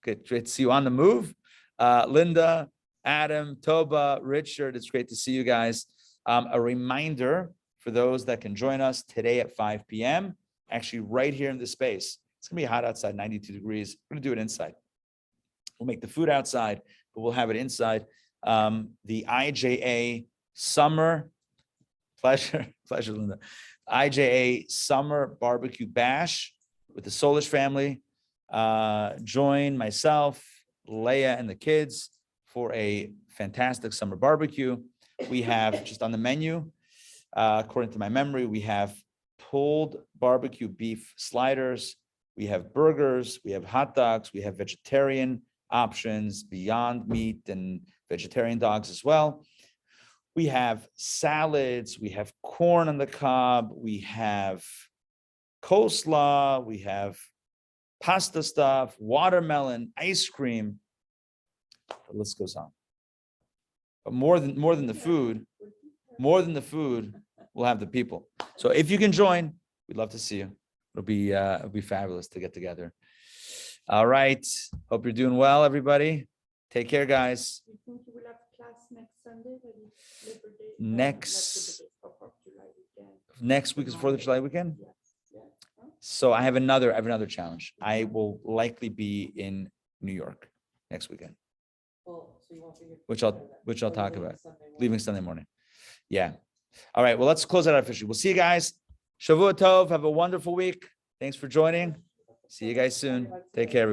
Great to see you on the move. Linda, Adam, Toba, Richard, it's great to see you guys. A reminder for those that can join us today at 5 p.m., actually right here in this space. It's gonna be hot outside, 92 degrees. We're gonna do it inside. We'll make the food outside, but we'll have it inside. The IJA summer, pleasure, Linda. IJA summer barbecue bash with the Sollish family. Join myself, Leah, and the kids for a fantastic summer barbecue. We have just on the menu, according to my memory, we have pulled barbecue beef sliders, we have burgers, we have hot dogs, we have vegetarian options, Beyond Meat and vegetarian dogs as well. We have salads, we have corn on the cob, we have coleslaw, we have pasta stuff, watermelon, ice cream. The list goes on. But more than the food, we'll have the people. So if you can join, we'd love to see you. It'll be fabulous to get together. All right. Hope you're doing well, everybody. Take care, guys.
You think you will have class next Sunday?
Next week is 4th of July weekend.
Yes. Yeah. Huh?
So I have another challenge. I will likely be in New York next weekend,
Well, so you won't be here
which
for
I'll
Saturday,
which I'll
or
talk
you're
about.
Sunday morning.
Leaving Sunday morning. Yeah. All right. Well, let's close it out officially. We'll see you guys. Shavua Tov. Have a wonderful week. Thanks for joining. See you guys soon. Take care, everybody.